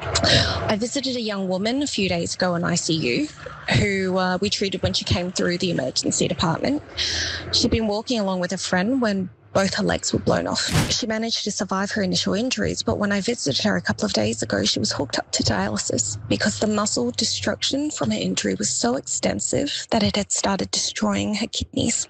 [SPEAKER 18] I visited a young woman a few days ago in ICU who we treated when she came through the emergency department. She'd been walking along with a friend when both her legs were blown off. She managed to survive her initial injuries, but when I visited her a couple of days ago, she was hooked up to dialysis because the muscle destruction from her injury was so extensive that it had started destroying her kidneys.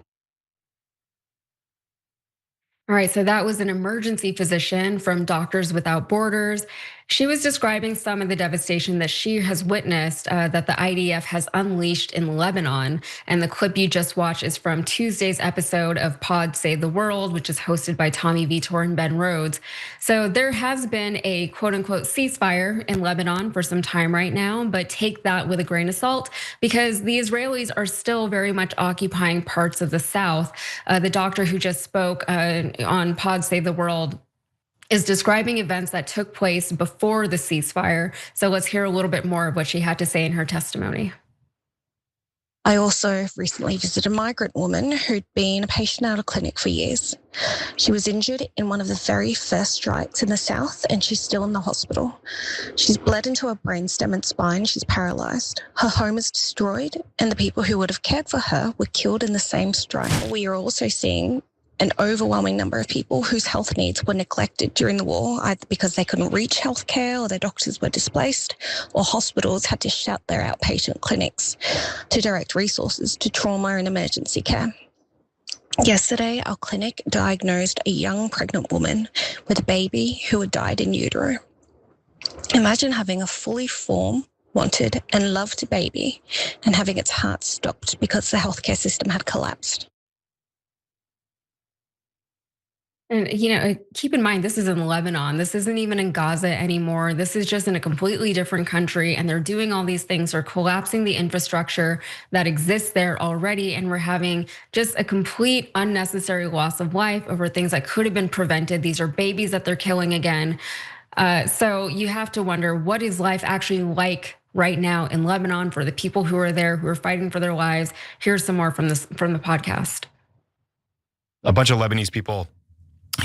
[SPEAKER 16] All right, so that was an emergency physician from Doctors Without Borders. She was describing some of the devastation that she has witnessed that the IDF has unleashed in Lebanon. And the clip you just watched is from Tuesday's episode of Pod Save the World, which is hosted by Tommy Vitor and Ben Rhodes. So there has been a quote unquote ceasefire in Lebanon for some time right now, but take that with a grain of salt because the Israelis are still very much occupying parts of the south. The doctor who just spoke on Pod Save the World is describing events that took place before the ceasefire. So let's hear a little bit more of what she had to say in her testimony.
[SPEAKER 18] I also recently visited a migrant woman who'd been a patient at a clinic for years. She was injured in one of the very first strikes in the south, and she's still in the hospital. She's bled into her brainstem and spine. She's paralyzed. Her home is destroyed, and the people who would have cared for her were killed in the same strike. We are also seeing an overwhelming number of people whose health needs were neglected during the war, either because they couldn't reach healthcare or their doctors were displaced, or hospitals had to shut their outpatient clinics to direct resources to trauma and emergency care. Yesterday, our clinic diagnosed a young pregnant woman with a baby who had died in utero. Imagine having a fully formed, wanted, and loved baby and having its heart stopped because the healthcare system had collapsed.
[SPEAKER 16] And keep in mind, this is in Lebanon. This isn't even in Gaza anymore. This is just in a completely different country. And they're doing all these things. They're collapsing the infrastructure that exists there already. And we're having just a complete unnecessary loss of life over things that could have been prevented. These are babies that they're killing again. So you have to wonder, what is life actually like right now in Lebanon for the people who are there, who are fighting for their lives? Here's some more from the podcast.
[SPEAKER 19] A bunch of Lebanese people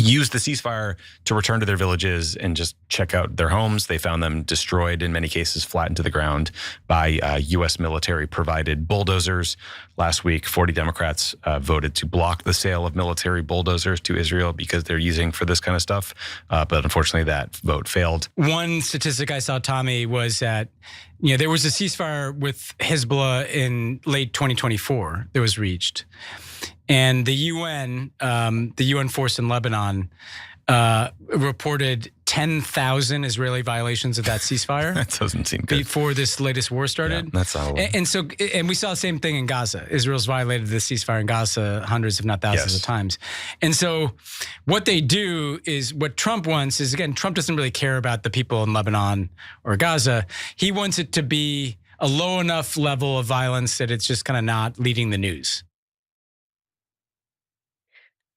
[SPEAKER 19] used the ceasefire to return to their villages and just check out their homes. They found them destroyed, in many cases flattened to the ground by U.S. military-provided bulldozers. Last week, 40 Democrats voted to block the sale of military bulldozers to Israel because they're using for this kind of stuff. But unfortunately, that vote failed.
[SPEAKER 20] One statistic I saw, Tommy, was that there was a ceasefire with Hezbollah in late 2024 that was reached. And the UN force in Lebanon reported 10,000 Israeli violations of that ceasefire.
[SPEAKER 19] That doesn't seem good.
[SPEAKER 20] Before this latest war started.
[SPEAKER 19] Yeah, that's all.
[SPEAKER 20] And we saw the same thing in Gaza. Israel's violated the ceasefire in Gaza hundreds, if not thousands of times. And so what they do is, what Trump wants is, again, Trump doesn't really care about the people in Lebanon or Gaza. He wants it to be a low enough level of violence that it's just kind of not leading the news.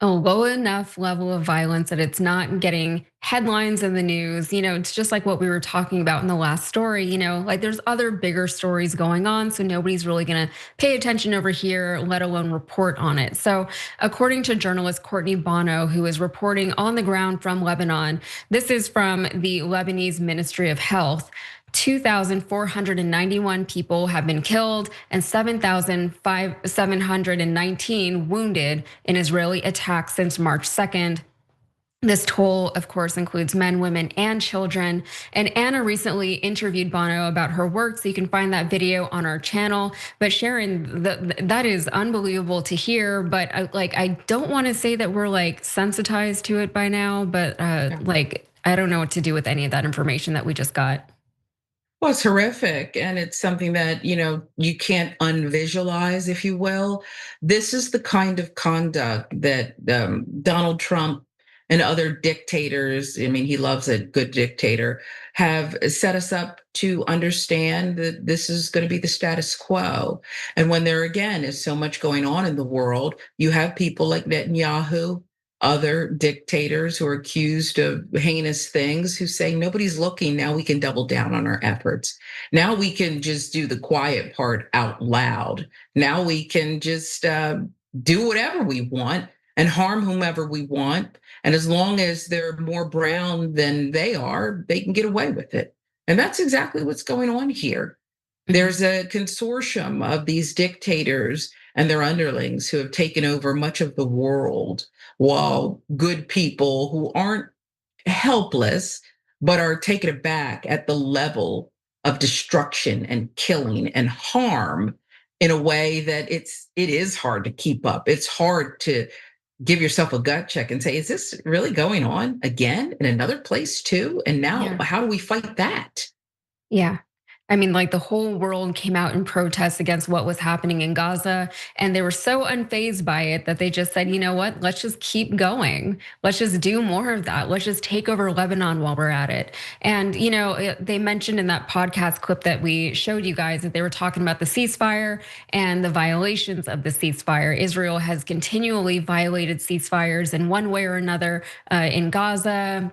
[SPEAKER 16] A low enough level of violence that it's not getting headlines in the news. It's just like what we were talking about in the last story. Like there's other bigger stories going on, so nobody's really going to pay attention over here, let alone report on it. So according to journalist Courtney Bono, who is reporting on the ground from Lebanon, this is from the Lebanese Ministry of Health. 2,491 people have been killed and 7,719 wounded in Israeli attacks since March 2nd. This toll, of course, includes men, women, and children. And Anna recently interviewed Bono about her work, so you can find that video on our channel. But Sharon, that is unbelievable to hear. But I don't want to say that we're sensitized to it by now, but I don't know what to do with any of that information that we just got.
[SPEAKER 17] Well, it's horrific, and it's something that, you can't unvisualize, if you will. This is the kind of conduct that Donald Trump and other dictators, he loves a good dictator, have set us up to understand that this is going to be the status quo. And when there, again, is so much going on in the world, you have people like Netanyahu, other dictators who are accused of heinous things, who say nobody's looking. Now we can double down on our efforts. Now we can just do the quiet part out loud. Now we can just do whatever we want and harm whomever we want. And as long as they're more brown than they are, they can get away with it. And that's exactly what's going on here. There's a consortium of these dictators and their underlings who have taken over much of the world, while good people who aren't helpless, but are taken aback at the level of destruction and killing and harm in a way that it is hard to keep up. It's hard to give yourself a gut check and say, is this really going on again in another place too? And now how do we fight that?
[SPEAKER 16] Yeah. The whole world came out in protest against what was happening in Gaza, and they were so unfazed by it that they just said, you know what, let's just keep going. Let's just do more of that. Let's just take over Lebanon while we're at it. And, they mentioned in that podcast clip that we showed you guys that they were talking about the ceasefire and the violations of the ceasefire. Israel has continually violated ceasefires in one way or another in Gaza,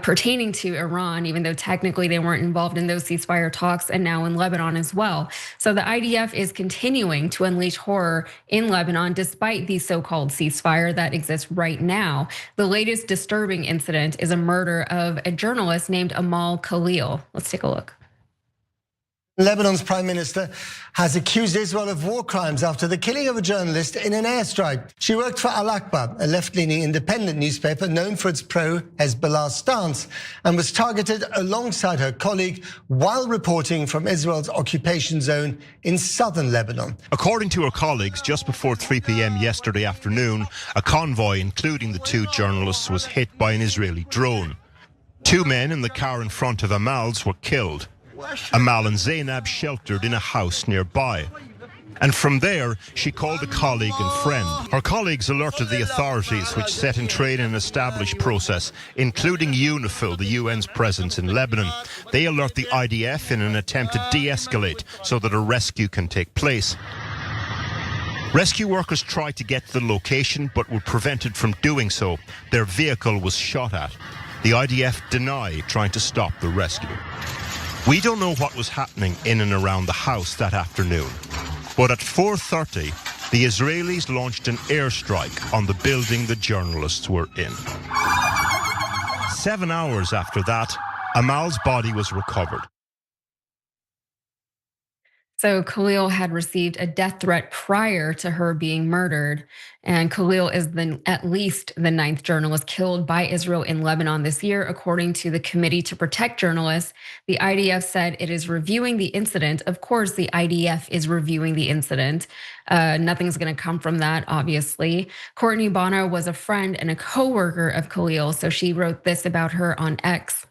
[SPEAKER 16] pertaining to Iran, even though technically they weren't involved in those ceasefire talks, and now in Lebanon as well. So the IDF is continuing to unleash horror in Lebanon despite the so-called ceasefire that exists right now. The latest disturbing incident is a murder of a journalist named Amal Khalil. Let's take a look.
[SPEAKER 21] Lebanon's prime minister has accused Israel of war crimes after the killing of a journalist in an airstrike. She worked for Al-Aqba, a left-leaning independent newspaper known for its pro-Hezbollah stance, and was targeted alongside her colleague while reporting from Israel's occupation zone in southern Lebanon.
[SPEAKER 22] According to her colleagues, just before 3 p.m. yesterday afternoon, a convoy, including the two journalists, was hit by an Israeli drone. 2 men in the car in front of Amal's were killed. Amal and Zainab sheltered in a house nearby. And from there, she called a colleague and friend. Her colleagues alerted the authorities, which set in train an established process, including UNIFIL, the UN's presence in Lebanon. They alert the IDF in an attempt to de-escalate so that a rescue can take place. Rescue workers tried to get to the location, but were prevented from doing so. Their vehicle was shot at. The IDF deny trying to stop the rescue. We don't know what was happening in and around the house that afternoon, but at 4:30, the Israelis launched an airstrike on the building the journalists were in. 7 hours after that, Amal's body was recovered.
[SPEAKER 16] So Khalil had received a death threat prior to her being murdered. And Khalil is at least the 9th journalist killed by Israel in Lebanon this year, according to the Committee to Protect Journalists. The IDF said it is reviewing the incident. Of course, the IDF is reviewing the incident. Nothing's gonna come from that, obviously. Courtney Bonner was a friend and a co-worker of Khalil. So she wrote this about her on X.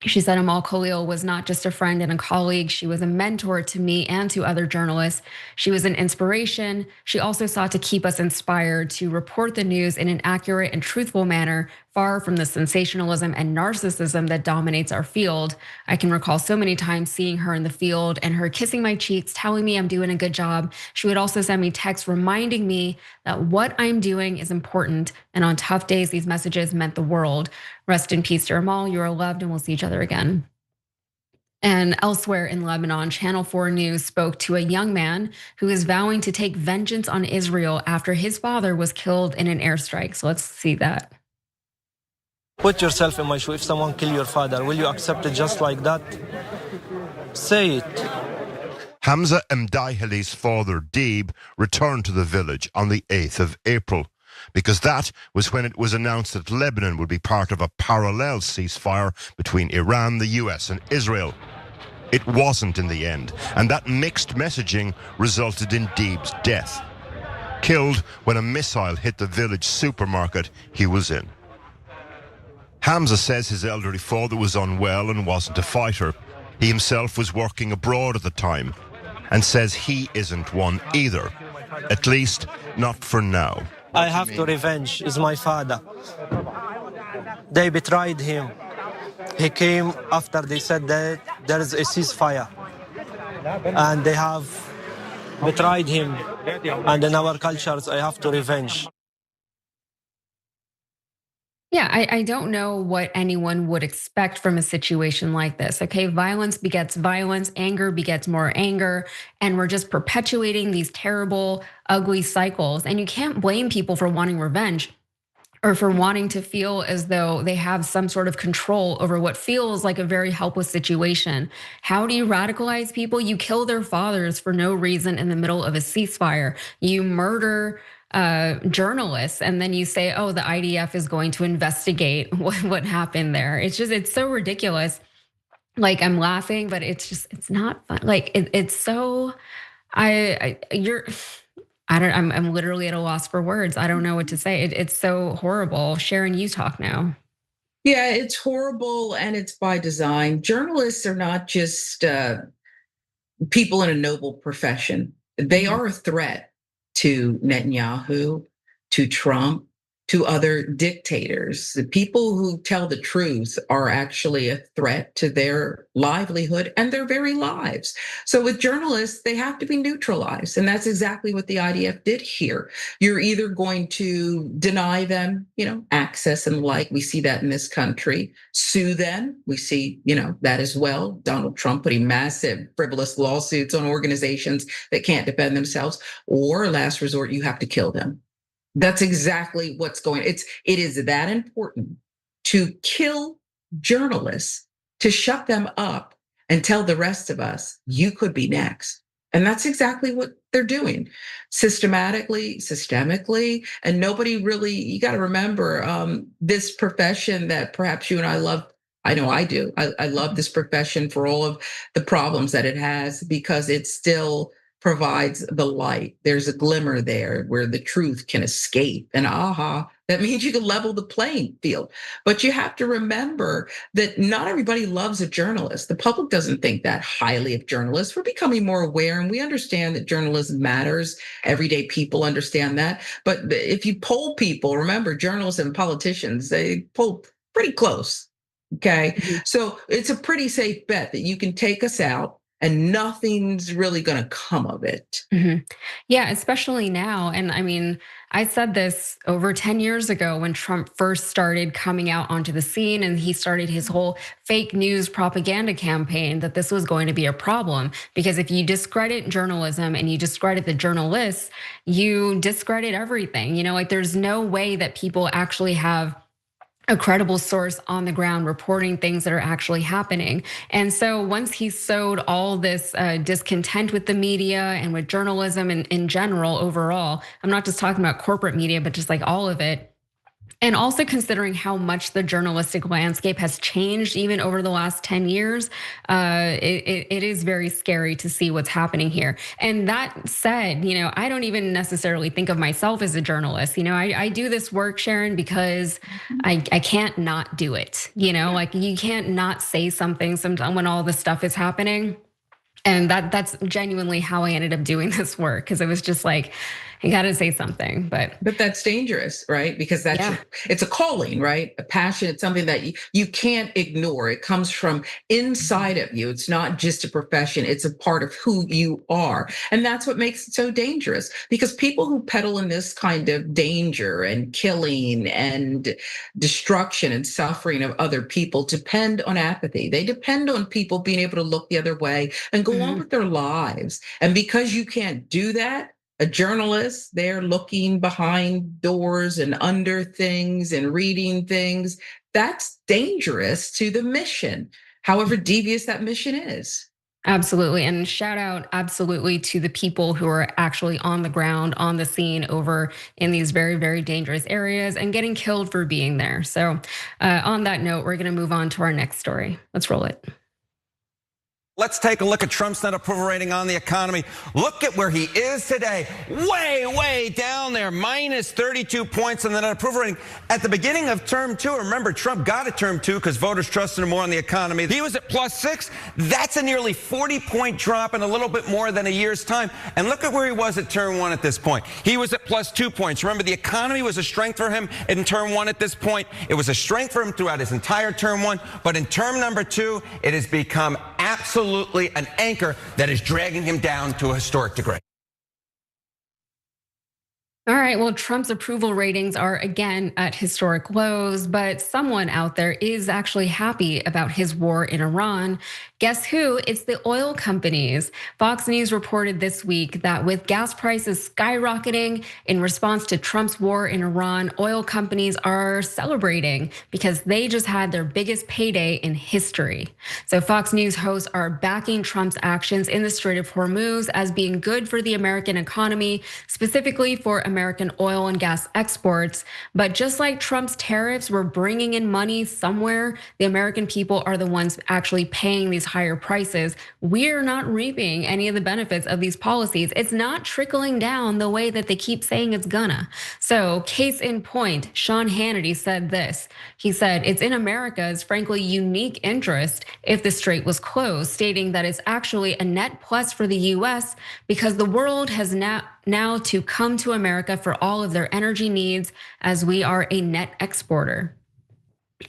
[SPEAKER 16] She said Amal Khalil was not just a friend and a colleague. She was a mentor to me and to other journalists. She was an inspiration. She also sought to keep us inspired to report the news in an accurate and truthful manner, far from the sensationalism and narcissism that dominates our field. I can recall so many times seeing her in the field and her kissing my cheeks, telling me I'm doing a good job. She would also send me texts reminding me that what I'm doing is important. And on tough days, these messages meant the world. Rest in peace to Amal. You are loved and we'll see each other again. And elsewhere in Lebanon, Channel 4 News spoke to a young man who is vowing to take vengeance on Israel after his father was killed in an airstrike. So let's see that.
[SPEAKER 4] Put yourself in my shoe. If someone kill your father, will you accept it just like that? Say it.
[SPEAKER 22] Hamza Mdahili's father, Deeb, returned to the village on the 8th of April, because that was when it was announced that Lebanon would be part of a parallel ceasefire between Iran, the US, and Israel. It wasn't in the end, and that mixed messaging resulted in Deeb's death. Killed when a missile hit the village supermarket he was in. Hamza says his elderly father was unwell and wasn't a fighter. He himself was working abroad at the time, and says he isn't one either, at least not for now.
[SPEAKER 4] I have to revenge. Is my father. They betrayed him. He came after they said that there is a ceasefire, and they have betrayed him. And in our cultures, I have to revenge.
[SPEAKER 16] Yeah, I don't know what anyone would expect from a situation like this. Okay, violence begets violence, anger begets more anger, and we're just perpetuating these terrible, ugly cycles. And you can't blame people for wanting revenge or for wanting to feel as though they have some sort of control over what feels like a very helpless situation. How do you radicalize people? You kill their fathers for no reason in the middle of a ceasefire. You murder journalists, and then you say, oh, the IDF is going to investigate what happened there. It's so ridiculous. Like, I'm laughing, but it's not fun. Like, it's so, I'm literally at a loss for words. I don't know what to say. It's so horrible. Sharon, you talk now.
[SPEAKER 17] Yeah, it's horrible, and it's by design. Journalists are not just people in a noble profession. They are a threat to Netanyahu, to Trump, to other dictators. The people who tell the truth are actually a threat to their livelihood and their very lives. So with journalists, they have to be neutralized. And that's exactly what the IDF did here. You're either going to deny them, access and the like. We see that in this country. Sue them. We see, that as well. Donald Trump putting massive frivolous lawsuits on organizations that can't defend themselves. Or last resort, you have to kill them. That's exactly what's going on. It is that important to kill journalists, to shut them up and tell the rest of us, you could be next. And that's exactly what they're doing, systematically, systemically. And nobody really, you got to remember this profession that perhaps you and I love. I know I do. I love this profession for all of the problems that it has, because it still provides the light. There's a glimmer there where the truth can escape. And that means you can level the playing field. But you have to remember that not everybody loves a journalist. The public doesn't think that highly of journalists. We're becoming more aware, and we understand that journalism matters. Everyday people understand that. But if you poll people, remember, journalists and politicians, they poll pretty close, okay? So it's a pretty safe bet that you can take us out and nothing's really going to come of it.
[SPEAKER 16] Yeah, especially now. And I mean, I said this over 10 years ago when Trump first started coming out onto the scene and he started his whole fake news propaganda campaign, that this was going to be a problem. Because if you discredit journalism and you discredit the journalists, you discredit everything. Like there's no way that people actually have a credible source on the ground reporting things that are actually happening. And so once he sowed all this discontent with the media and with journalism in general overall, I'm not just talking about corporate media, but just like all of it. And also considering how much the journalistic landscape has changed even over the last 10 years, it is very scary to see what's happening here. And that said, I don't even necessarily think of myself as a journalist. I do this work, Sharon, because I can't not do it. Like you can't not say something sometimes when all this stuff is happening. And that's genuinely how I ended up doing this work, because it was just like, you got to say something, but
[SPEAKER 17] that's dangerous, right? Because it's a calling, right? A passion. It's something that you can't ignore. It comes from inside of you. It's not just a profession. It's a part of who you are. And that's what makes it so dangerous, because people who peddle in this kind of danger and killing and destruction and suffering of other people depend on apathy. They depend on people being able to look the other way and go on with their lives. And because you can't do that, a journalist, they're looking behind doors and under things and reading things. That's dangerous to the mission, however devious that mission is.
[SPEAKER 16] Absolutely. And shout out absolutely to the people who are actually on the ground, on the scene over in these very, very dangerous areas and getting killed for being there. So on that note, we're going to move on to our next story. Let's roll it.
[SPEAKER 5] Let's take a look at Trump's net approval rating on the economy. Look at where he is today. Way down there, minus 32 points on the net approval rating. At the beginning of term 2, remember, Trump got a term 2 because voters trusted him more on the economy. He was at +6. That's a nearly 40-point drop in a little bit more than a year's time. And look at where he was at term 1 at this point. He was at +2 points. Remember, the economy was a strength for him in term 1 at this point. It was a strength for him throughout his entire term 1. But in term number 2, it has become absolutely an anchor that is dragging him down to a historic degree.
[SPEAKER 16] All right, well, Trump's approval ratings are again at historic lows, but someone out there is actually happy about his war in Iran. Guess who? It's the oil companies. Fox News reported this week that with gas prices skyrocketing in response to Trump's war in Iran, oil companies are celebrating because they just had their biggest payday in history. So Fox News hosts are backing Trump's actions in the Strait of Hormuz as being good for the American economy, specifically for American oil and gas exports. But just like Trump's tariffs were bringing in money somewhere, the American people are the ones actually paying these higher prices. We're not reaping any of the benefits of these policies. It's not trickling down the way that they keep saying it's gonna. So case in point, Sean Hannity said this. He said, it's in America's frankly unique interest if the strait was closed, stating that it's actually a net plus for the US because the world has now to come to America for all of their energy needs as we are a net exporter.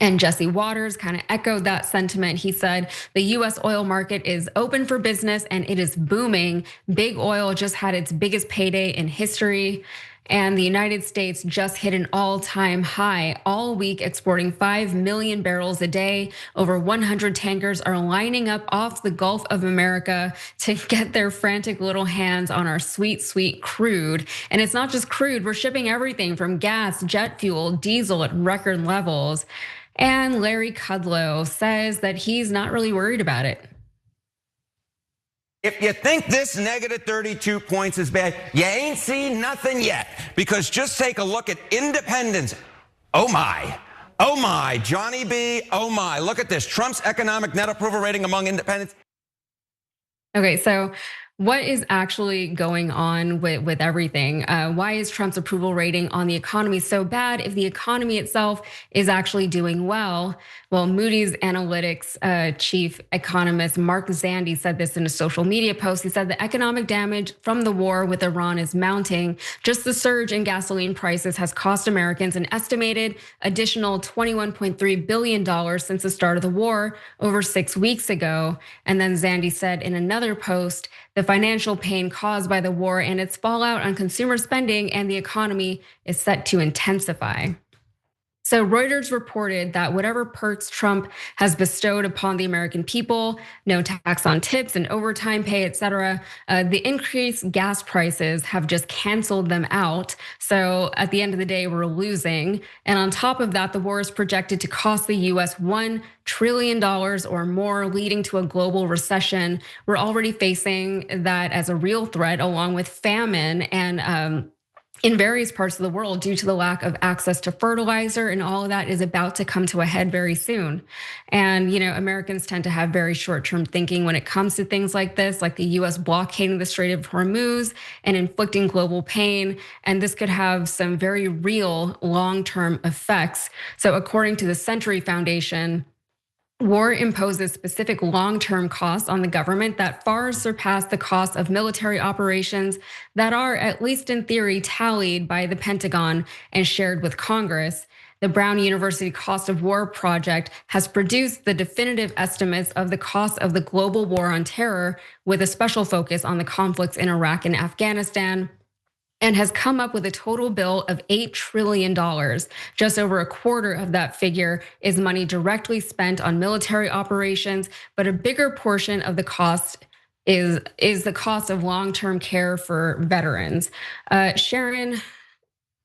[SPEAKER 16] And Jesse Waters kind of echoed that sentiment. He said, the US oil market is open for business and it is booming. Big oil just had its biggest payday in history. And the United States just hit an all-time high all week, exporting 5 million barrels a day. Over 100 tankers are lining up off the Gulf of America to get their frantic little hands on our sweet, sweet crude. And it's not just crude, we're shipping everything from gas, jet fuel, diesel at record levels. And Larry Kudlow says that he's not really worried about it.
[SPEAKER 5] If you think this negative 32 points is bad, you ain't seen nothing yet. Because just take a look at independents. Oh my, Johnny B, oh my. Look at this, Trump's economic net approval rating among independents.
[SPEAKER 16] Okay, so what is actually going on with everything? Why is Trump's approval rating on the economy so bad if the economy itself is actually doing well? Well, Moody's Analytics chief economist Mark Zandi said this in a social media post. He said the economic damage from the war with Iran is mounting. Just the surge in gasoline prices has cost Americans an estimated additional $21.3 billion since the start of the war over 6 weeks ago. And then Zandi said in another post, the financial pain caused by the war and its fallout on consumer spending and the economy is set to intensify. So Reuters reported that whatever perks Trump has bestowed upon the American people, no tax on tips and overtime pay, et cetera, the increased gas prices have just canceled them out. So at the end of the day, we're losing. And on top of that, the war is projected to cost the US $1 trillion or more, leading to a global recession. We're already facing that as a real threat, along with famine and in various parts of the world due to the lack of access to fertilizer, and all of that is about to come to a head very soon. And Americans tend to have very short-term thinking when it comes to things like this, like the US blockading the Strait of Hormuz and inflicting global pain. And this could have some very real long-term effects. So according to the Century Foundation, war imposes specific long-term costs on the government that far surpass the cost of military operations that are, at least in theory, tallied by the Pentagon and shared with Congress. The Brown University Cost of War Project has produced the definitive estimates of the cost of the global war on terror, with a special focus on the conflicts in Iraq and Afghanistan, and has come up with a total bill of $8 trillion. Just over a quarter of that figure is money directly spent on military operations, but a bigger portion of the cost is the cost of long-term care for veterans. Sharon,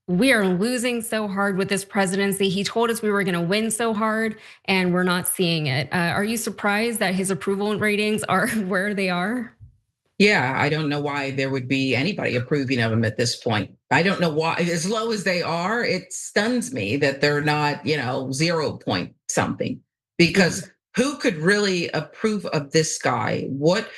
[SPEAKER 16] we are losing so hard with this presidency. He told us we were gonna win so hard, and we're not seeing it. Are you surprised that his approval ratings are where they are?
[SPEAKER 17] Yeah, I don't know why there would be anybody approving of them at this point. I don't know why, as low as they are, it stuns me that they're not, 0 point something. Because who could really approve of this guy? What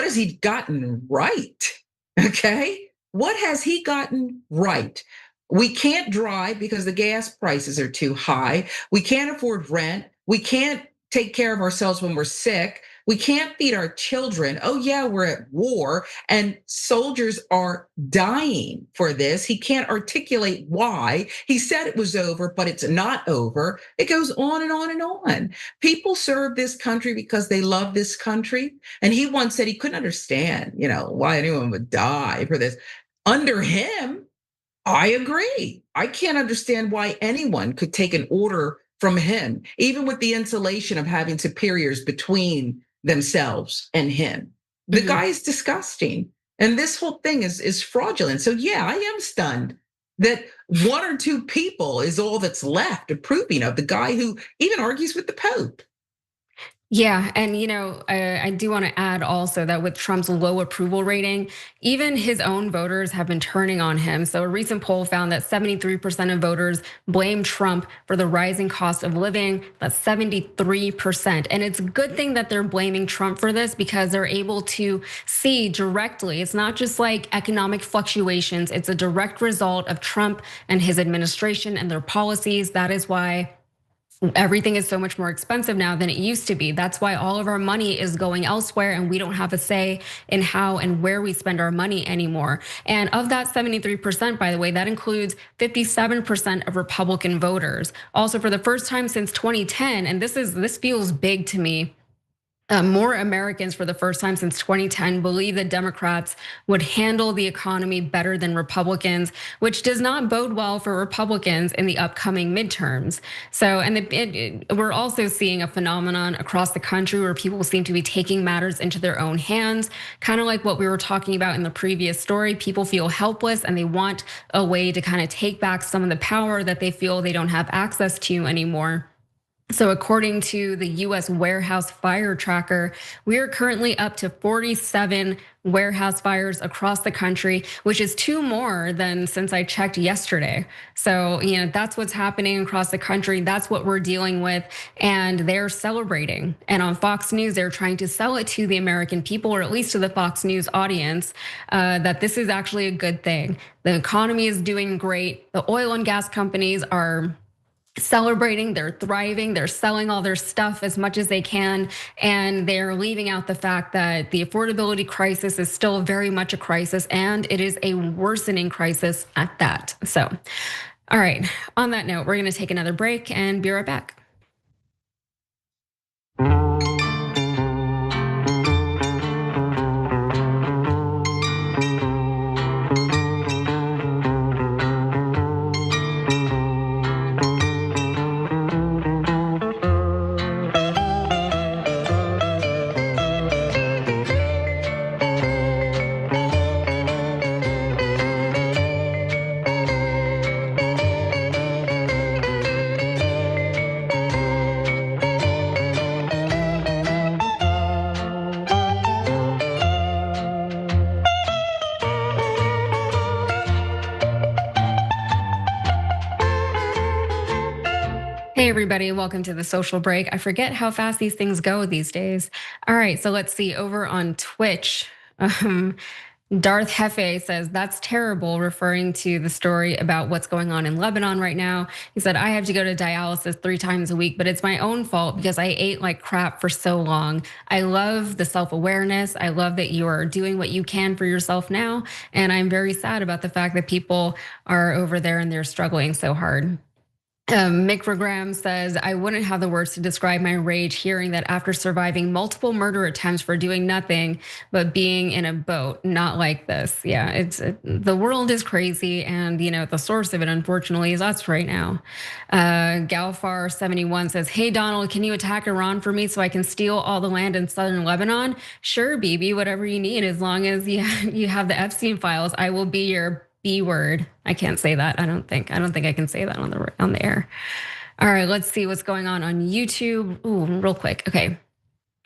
[SPEAKER 17] has he gotten right? Okay, what has he gotten right? We can't drive because the gas prices are too high. We can't afford rent. We can't take care of ourselves when we're sick. We can't feed our children. Oh yeah, we're at war and soldiers are dying for this. He can't articulate why. He said it was over, but it's not over. It goes on and on and on. People serve this country because they love this country. And he once said he couldn't understand, why anyone would die for this. Under him, I agree. I can't understand why anyone could take an order from him, even with the insulation of having superiors between themselves and him. The guy is disgusting. And this whole thing is fraudulent. So yeah, I am stunned that 1 or 2 people is all that's left approving of the guy who even argues with the Pope.
[SPEAKER 16] Yeah, and I do want to add also that with Trump's low approval rating, even his own voters have been turning on him. So a recent poll found that 73% of voters blame Trump for the rising cost of living. That's 73%. And it's a good thing that they're blaming Trump for this, because they're able to see directly. It's not just like economic fluctuations. It's a direct result of Trump and his administration and their policies. That is why everything is so much more expensive now than it used to be. That's why all of our money is going elsewhere, and we don't have a say in how and where we spend our money anymore. And of that 73%, by the way, that includes 57% of Republican voters. Also, for the first time since 2010, and this feels big to me, more Americans for the first time since 2010 believe that Democrats would handle the economy better than Republicans, which does not bode well for Republicans in the upcoming midterms. So, and we're also seeing a phenomenon across the country where people seem to be taking matters into their own hands, kind of like what we were talking about in the previous story. People feel helpless and they want a way to kind of take back some of the power that they feel they don't have access to anymore. So according to the US Warehouse Fire Tracker, we are currently up to 47 warehouse fires across the country, which is 2 more than since I checked yesterday. So, that's what's happening across the country. That's what we're dealing with, and they're celebrating. And on Fox News, they're trying to sell it to the American people, or at least to the Fox News audience, that this is actually a good thing. The economy is doing great. The oil and gas companies are celebrating, they're thriving, they're selling all their stuff as much as they can, and they're leaving out the fact that the affordability crisis is still very much a crisis, and it is a worsening crisis at that. So, all right, on that note, we're gonna take another break and be right back. Hey everybody, welcome to the social break. I forget how fast these things go these days. All right, so let's see, over on Twitch, Darth Hefe says, that's terrible, referring to the story about what's going on in Lebanon right now. He said, I have to go to dialysis 3 times a week, but it's my own fault because I ate like crap for so long. I love the self-awareness. I love that you are doing what you can for yourself now. And I'm very sad about the fact that people are over there and they're struggling so hard. Mick Graham says, I wouldn't have the words to describe my rage hearing that after surviving multiple murder attempts for doing nothing but being in a boat, not like this. Yeah, the world is crazy, and the source of it, unfortunately, is us right now. Galfar71 says, hey Donald, can you attack Iran for me so I can steal all the land in southern Lebanon? Sure, BB, whatever you need, as long as you have the Epstein files, I will be your B word. I can't say that. I don't think I can say that on the air. All right, let's see what's going on YouTube. Ooh, real quick. Okay.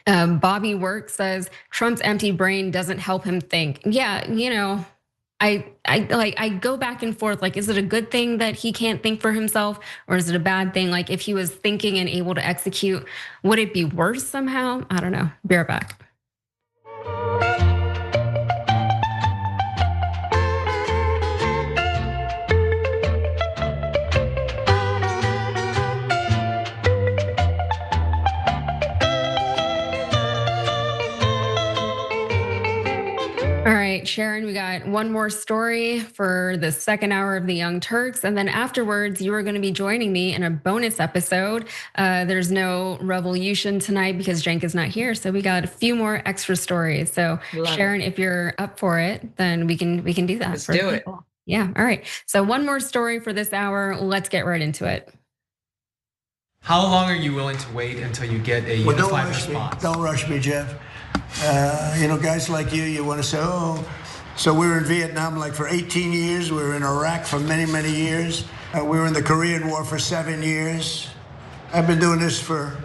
[SPEAKER 16] Bobby Work says Trump's empty brain doesn't help him think. Yeah, I go back and forth. Like, is it a good thing that he can't think for himself, or is it a bad thing? Like, if he was thinking and able to execute, would it be worse somehow? I don't know. Be right back. All right, Sharon, we got one more story for the second hour of the Young Turks. And then afterwards, you are going to be joining me in a bonus episode. There's no revolution tonight because Cenk is not here. So we got a few more extra stories. So Sharon, if you're up for it, then we can do that.
[SPEAKER 17] Let's do it.
[SPEAKER 16] Yeah, all right. So one more story for this hour. Let's get right into it.
[SPEAKER 1] How long are you willing to wait until you get a unified response?
[SPEAKER 3] Don't rush me, Jeff. Guys like you want to say, oh, so we were in Vietnam like for 18 years. We were in Iraq for many, many years. We were in the Korean War for 7 years. I've been doing this for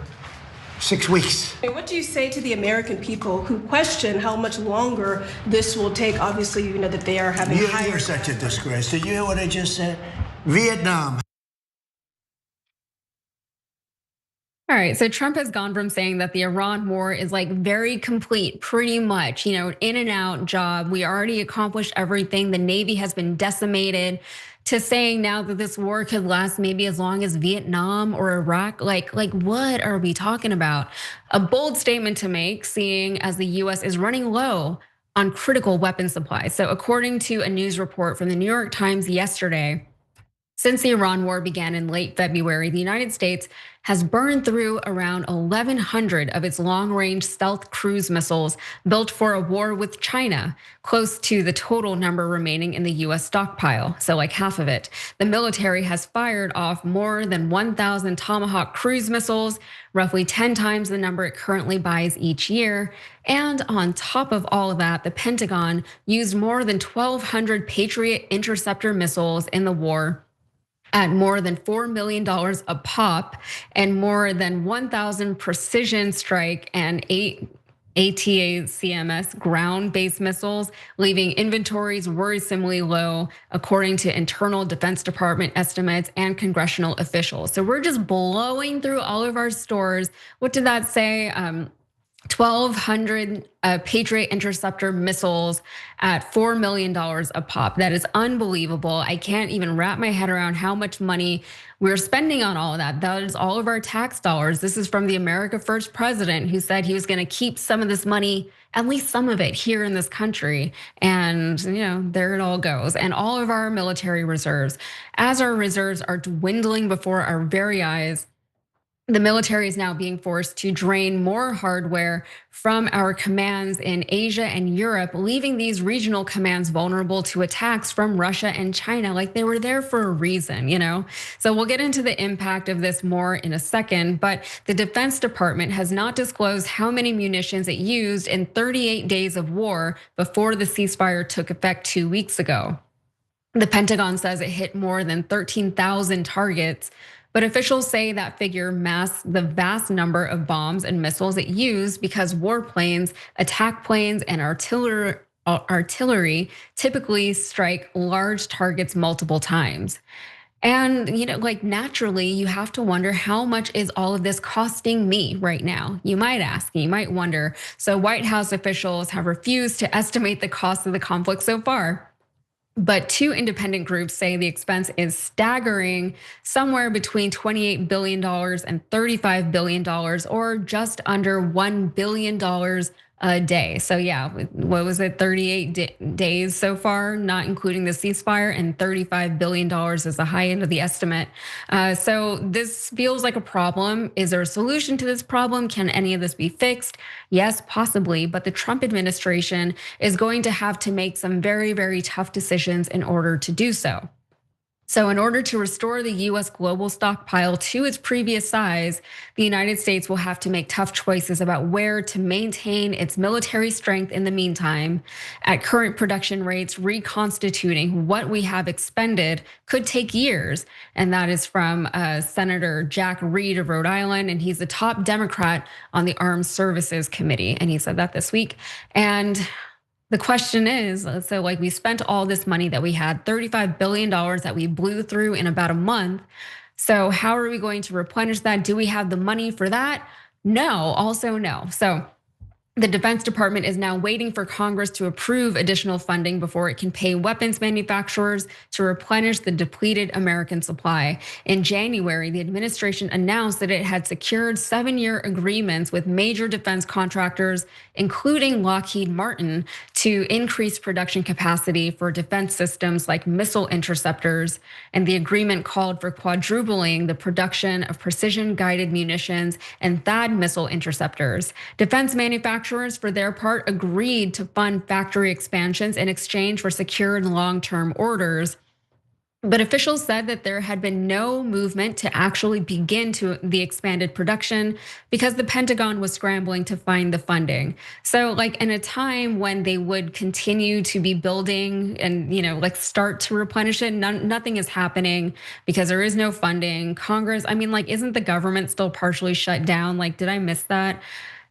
[SPEAKER 3] 6 weeks.
[SPEAKER 7] What do you say to the American people who question how much longer this will take? Obviously, you know that they are having higher...
[SPEAKER 3] You're such a disgrace. Did you hear what I just said? Vietnam.
[SPEAKER 16] All right, so Trump has gone from saying that the Iran war is like very complete, pretty much, in and out job. We already accomplished everything. The Navy has been decimated, to saying now that this war could last maybe as long as Vietnam or Iraq. Like what are we talking about? A bold statement to make, seeing as the US is running low on critical weapon supplies. So according to a news report from the New York Times yesterday, since the Iran war began in late February, the United States has burned through around 1,100 of its long-range stealth cruise missiles built for a war with China, close to the total number remaining in the US stockpile, so like half of it. The military has fired off more than 1,000 Tomahawk cruise missiles, roughly 10 times the number it currently buys each year. And on top of all of that, the Pentagon used more than 1,200 Patriot interceptor missiles in the war at more than $4 million a pop, and more than 1,000 precision strike and 8 ATACMS ground-based missiles, leaving inventories worrisomely low, according to internal Defense Department estimates and congressional officials. So we're just blowing through all of our stores. What did that say? 1,200 Patriot interceptor missiles at $4 million a pop. That is unbelievable. I can't even wrap my head around how much money we're spending on all of that. That is all of our tax dollars. This is from the America First president, who said he was going to keep some of this money, at least some of it, here in this country. And there it all goes. And all of our military reserves, as our reserves are dwindling before our very eyes, the military is now being forced to drain more hardware from our commands in Asia and Europe, leaving these regional commands vulnerable to attacks from Russia and China. Like they were there for a reason, So we'll get into the impact of this more in a second, but the Defense Department has not disclosed how many munitions it used in 38 days of war before the ceasefire took effect 2 weeks ago. The Pentagon says it hit more than 13,000 targets, but officials say that figure masks the vast number of bombs and missiles it used because warplanes, attack planes, and artillery typically strike large targets multiple times. And, like naturally, you have to wonder how much is all of this costing me right now? You might ask, you might wonder. So, White House officials have refused to estimate the cost of the conflict so far. But two independent groups say the expense is staggering, somewhere between $28 billion and $35 billion, or just under $1 billion a day. So yeah, what was it, 38 days so far, not including the ceasefire, and $35 billion is the high end of the estimate. So this feels like a problem. Is there a solution to this problem? Can any of this be fixed? Yes, possibly, but the Trump administration is going to have to make some very, very tough decisions in order to do so. So in order to restore the US global stockpile to its previous size, the United States will have to make tough choices about where to maintain its military strength in the meantime. At current production rates, reconstituting what we have expended could take years. And that is from Senator Jack Reed of Rhode Island, and he's the top Democrat on the Armed Services Committee. And he said that this week. And the question is, so like we spent all this money that we had, $35 billion that we blew through in about a month. So how are we going to replenish that? Do we have the money for that? No, also no. So the Defense Department is now waiting for Congress to approve additional funding before it can pay weapons manufacturers to replenish the depleted American supply. In January, the administration announced that it had secured 7-year agreements with major defense contractors, including Lockheed Martin, to increase production capacity for defense systems like missile interceptors. And the agreement called for quadrupling the production of precision-guided munitions and THAAD missile interceptors. Defense manufacturers, for their part, agreed to fund factory expansions in exchange for secured long-term orders. But officials said that there had been no movement to actually begin the expanded production because the Pentagon was scrambling to find the funding. So like in a time when they would continue to be building and like start to replenish it, nothing is happening because there is no funding. Congress, isn't the government still partially shut down? Like, did I miss that?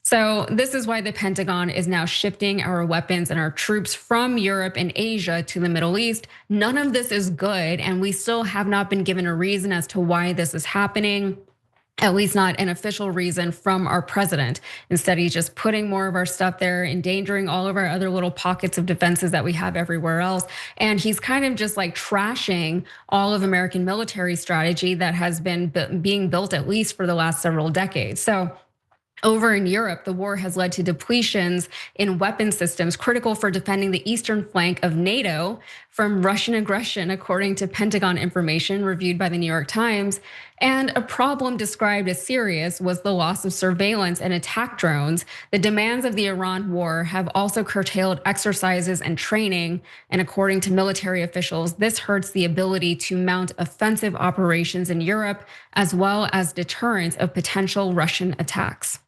[SPEAKER 16] So this is why the Pentagon is now shifting our weapons and our troops from Europe and Asia to the Middle East. None of this is good, and we still have not been given a reason as to why this is happening, at least not an official reason from our president. Instead, he's just putting more of our stuff there, endangering all of our other little pockets of defenses that we have everywhere else. And he's kind of just like trashing all of American military strategy that has been being built at least for the last several decades. So over in Europe, the war has led to depletions in weapon systems critical for defending the eastern flank of NATO from Russian aggression, according to Pentagon information reviewed by the New York Times. And a problem described as serious was the loss of surveillance and attack drones. The demands of the Iran war have also curtailed exercises and training. And according to military officials, this hurts the ability to mount offensive operations in Europe, as well as deterrence of potential Russian attacks.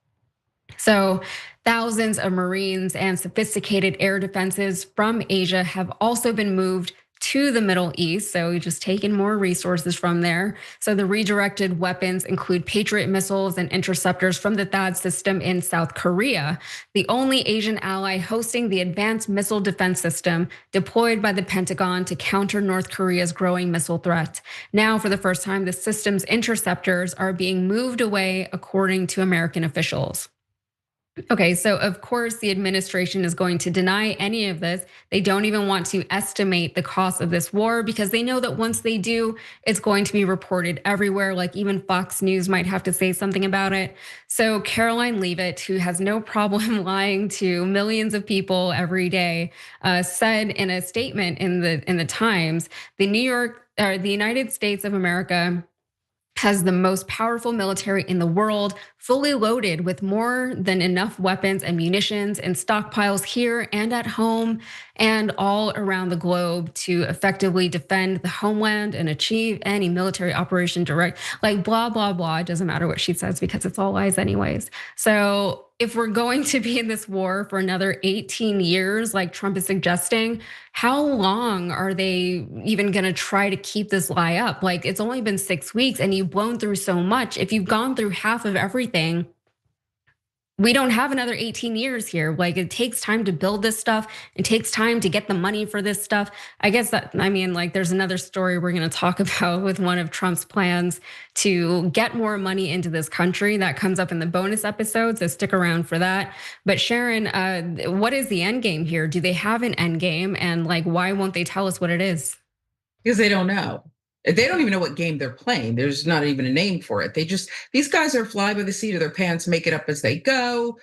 [SPEAKER 16] So thousands of Marines and sophisticated air defenses from Asia have also been moved to the Middle East. So we've just taken more resources from there. So the redirected weapons include Patriot missiles and interceptors from the THAAD system in South Korea, the only Asian ally hosting the advanced missile defense system deployed by the Pentagon to counter North Korea's growing missile threat. Now, for the first time, the system's interceptors are being moved away, according to American officials. Okay, so of course the administration is going to deny any of this. They don't even want to estimate the cost of this war because they know that once they do, it's going to be reported everywhere. Like even Fox News might have to say something about it. So Caroline Leavitt, who has no problem lying to millions of people every day, said in a statement in the Times, the United States of America has the most powerful military in the world, fully loaded with more than enough weapons and munitions and stockpiles here and at home and all around the globe to effectively defend the homeland and achieve any military operation direct, like blah, blah, blah. It doesn't matter what she says because it's all lies anyways. So if we're going to be in this war for another 18 years, like Trump is suggesting, how long are they even gonna try to keep this lie up? Like it's only been 6 weeks and you've blown through so much. If you've gone through half of everything, we don't have another 18 years here. Like, it takes time to build this stuff. It takes time to get the money for this stuff. I guess there's another story we're gonna talk about with one of Trump's plans to get more money into this country that comes up in the bonus episode, so stick around for that. But Sharon, what is the end game here? Do they have an end game? And like, why won't they tell us what it is?
[SPEAKER 17] Because they don't know. They don't even know what game they're playing. There's not even a name for it. These guys are fly by the seat of their pants, make it up as they go,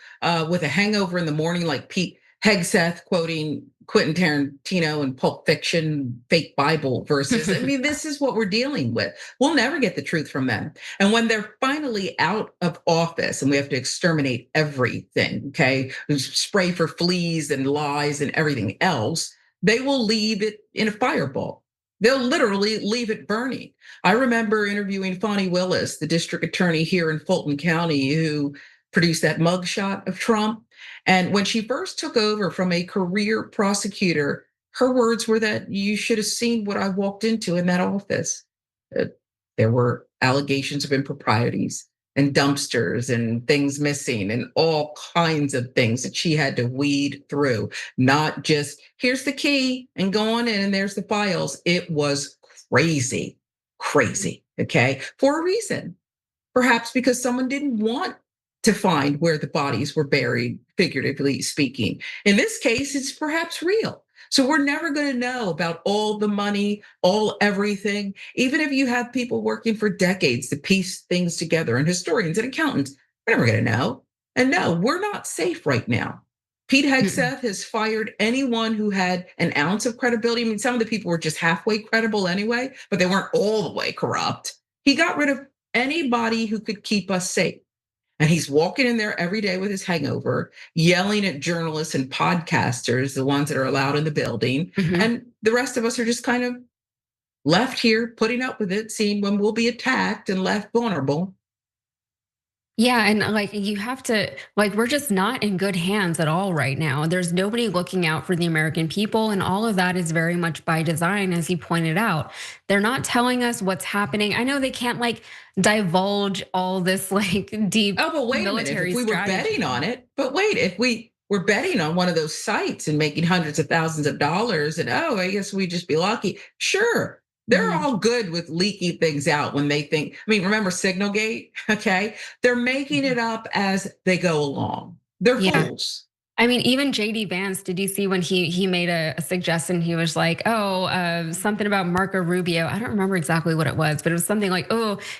[SPEAKER 17] with a hangover in the morning, like Pete Hegseth quoting Quentin Tarantino and Pulp Fiction fake Bible verses. I mean, this is what we're dealing with. We'll never get the truth from them. And when they're finally out of office and we have to exterminate everything, okay, spray for fleas and lies and everything else, they will leave it in a fireball. They'll literally leave it burning. I remember interviewing Fani Willis, the district attorney here in Fulton County, who produced that mugshot of Trump. And when she first took over from a career prosecutor, her words were that you should have seen what I walked into in that office. There were allegations of improprieties and dumpsters and things missing and all kinds of things that she had to weed through. Not just, here's the key and go on in and there's the files. It was crazy, okay? For a reason. Perhaps because someone didn't want to find where the bodies were buried, figuratively speaking. In this case, it's perhaps real. So we're never going to know about all the money, all everything. Even if you have people working for decades to piece things together, and historians and accountants, we're never going to know. And no, we're not safe right now. Pete Hegseth has fired anyone who had an ounce of credibility. I mean, some of the people were just halfway credible anyway, but they weren't all the way corrupt. He got rid of anybody who could keep us safe. And he's walking in there every day with his hangover, yelling at journalists and podcasters, the ones that are allowed in the building. And the rest of us are just kind of left here, putting up with it, seeing when we'll be attacked and left vulnerable.
[SPEAKER 16] Yeah, and like you have to, like, we're just not in good hands at all right now. There's nobody looking out for the American people, and all of that is very much by design, as you pointed out. They're not telling us what's happening. I know they can't like divulge all this like deep
[SPEAKER 17] but wait
[SPEAKER 16] military
[SPEAKER 17] a minute, if we were betting on it, but wait, if we were betting on one of those sites and making hundreds of thousands of dollars and I guess we'd just be lucky. Sure. They're all good with leaking things out when they think, I mean, remember Signalgate, okay? They're making it up as they go along. They're fools.
[SPEAKER 16] I mean, even JD Vance, did you see when he made a suggestion? He was like, something about Marco Rubio. I don't remember exactly what it was, but it was something like,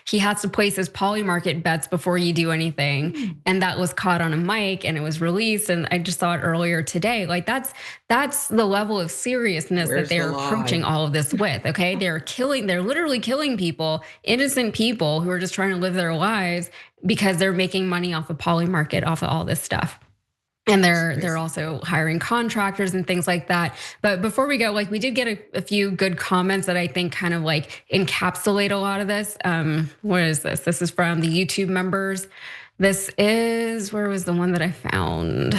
[SPEAKER 16] he has to place his poly market bets before you do anything. And that was caught on a mic and it was released. And I just saw it earlier today. Like that's the level of seriousness that they're approaching all of this with, okay? They're literally killing people, innocent people who are just trying to live their lives because they're making money off of poly market, off of all this stuff. And they're also hiring contractors and things like that. But before we go, like we did get a few good comments that I think kind of like encapsulate a lot of this. What is this? This is from the YouTube members. This is, where was the one that I found?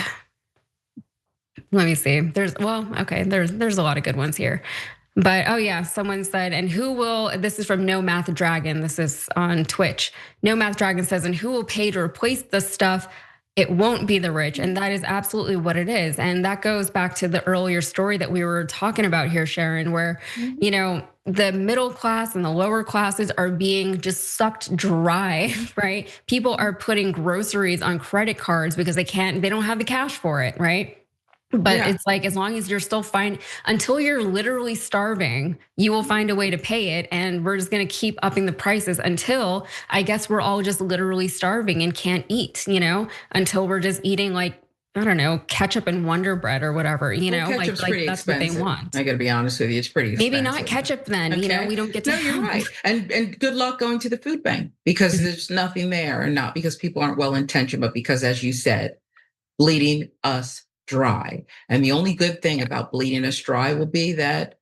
[SPEAKER 16] Let me see. There's a lot of good ones here. But someone said, this is from No Math Dragon. This is on Twitch. No Math Dragon says, and who will pay to replace this stuff? It won't be the rich. And that is absolutely what it is. And that goes back to the earlier story that we were talking about here, Sharon, where, the middle class and the lower classes are being just sucked dry, right? People are putting groceries on credit cards because they don't have the cash for it, right? But it's like, as long as you're still until you're literally starving, you will find a way to pay it. And we're just gonna keep upping the prices until I guess we're all just literally starving and can't eat, until we're just eating like, I don't know, ketchup and Wonder Bread or whatever,
[SPEAKER 17] ketchup's pretty
[SPEAKER 16] that's
[SPEAKER 17] expensive.
[SPEAKER 16] what they want.
[SPEAKER 17] I gotta be honest with you, it's pretty expensive.
[SPEAKER 16] Maybe not ketchup then,
[SPEAKER 17] okay.
[SPEAKER 16] We don't get to.
[SPEAKER 17] No, you're right. And good luck going to the food bank because there's nothing there, and not because people aren't well-intentioned, but because, as you said, bleeding us dry. And the only good thing about bleeding us dry will be that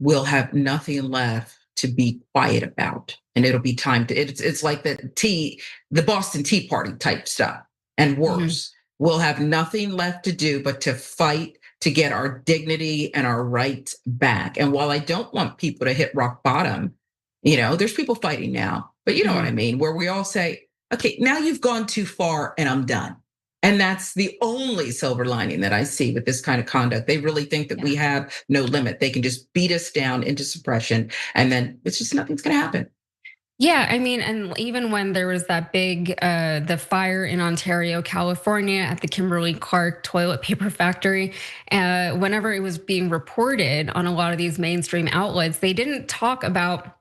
[SPEAKER 17] we'll have nothing left to be quiet about. And it'll be time to, it's like the Boston Tea Party type stuff and worse. We'll have nothing left to do but to fight to get our dignity and our rights back. And while I don't want people to hit rock bottom, there's people fighting now, but you know what I mean? Where we all say, okay, now you've gone too far and I'm done. And that's the only silver lining that I see with this kind of conduct. They really think that we have no limit. They can just beat us down into suppression, and then it's just nothing's going to happen.
[SPEAKER 16] Yeah, I mean, and even when there was that big, the fire in Ontario, California at the Kimberly-Clark toilet paper factory, whenever it was being reported on a lot of these mainstream outlets, they didn't talk about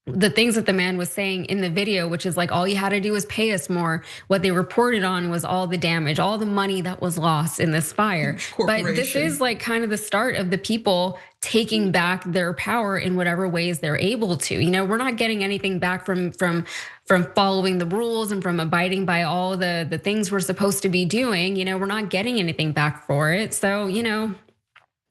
[SPEAKER 16] the things that the man was saying in the video, which is like, all you had to do was pay us more. What they reported on was all the damage, all the money that was lost in this fire. But this is like kind of the start of the people taking back their power in whatever ways they're able to. We're not getting anything back from following the rules and from abiding by all the things we're supposed to be doing. We're not getting anything back for it. So,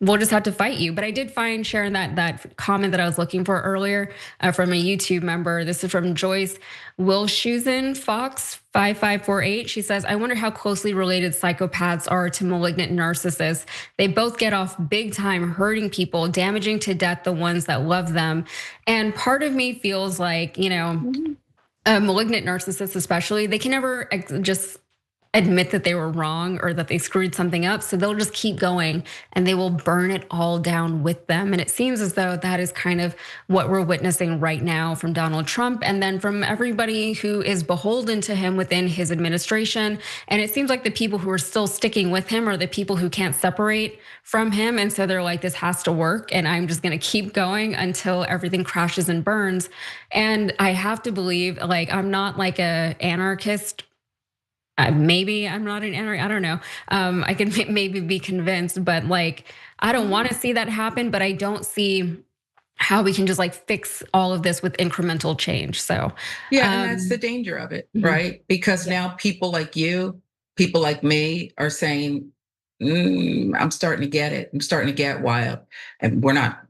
[SPEAKER 16] we'll just have to fight you. But I did find, Sharon, that comment that I was looking for earlier from a YouTube member. This is from Joyce Wilshusen, Fox 5548. She says, I wonder how closely related psychopaths are to malignant narcissists. They both get off big time hurting people, damaging to death the ones that love them. And part of me feels like, malignant narcissists especially, they can never just admit that they were wrong or that they screwed something up. So they'll just keep going and they will burn it all down with them. And it seems as though that is kind of what we're witnessing right now from Donald Trump and then from everybody who is beholden to him within his administration. And it seems like the people who are still sticking with him are the people who can't separate from him. And so they're like, this has to work. And I'm just going to keep going until everything crashes and burns. And I have to believe, like, I'm not like a anarchist. Maybe I'm not an anarchist, I don't know. I can maybe be convinced, but like, I don't want to see that happen, but I don't see how we can just like fix all of this with incremental change. So
[SPEAKER 17] yeah, and that's the danger of it, right? Because now people like you, people like me are saying, I'm starting to get it. I'm starting to get why, and we're not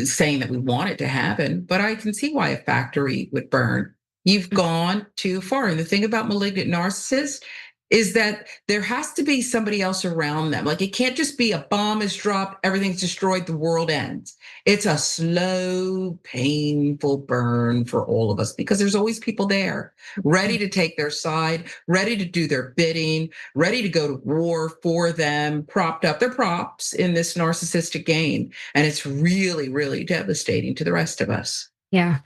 [SPEAKER 17] saying that we want it to happen, but I can see why a factory would burn. You've gone too far. And the thing about malignant narcissists is that there has to be somebody else around them. Like, it can't just be a bomb is dropped, everything's destroyed, the world ends. It's a slow, painful burn for all of us because there's always people there ready to take their side, ready to do their bidding, ready to go to war for them, propped up. They're props in this narcissistic game. And it's really, really devastating to the rest of us.
[SPEAKER 16] Yeah.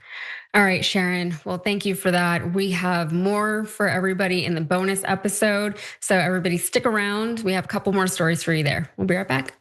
[SPEAKER 16] All right, Sharon. Well, thank you for that. We have more for everybody in the bonus episode. So everybody stick around. We have a couple more stories for you there. We'll be right back.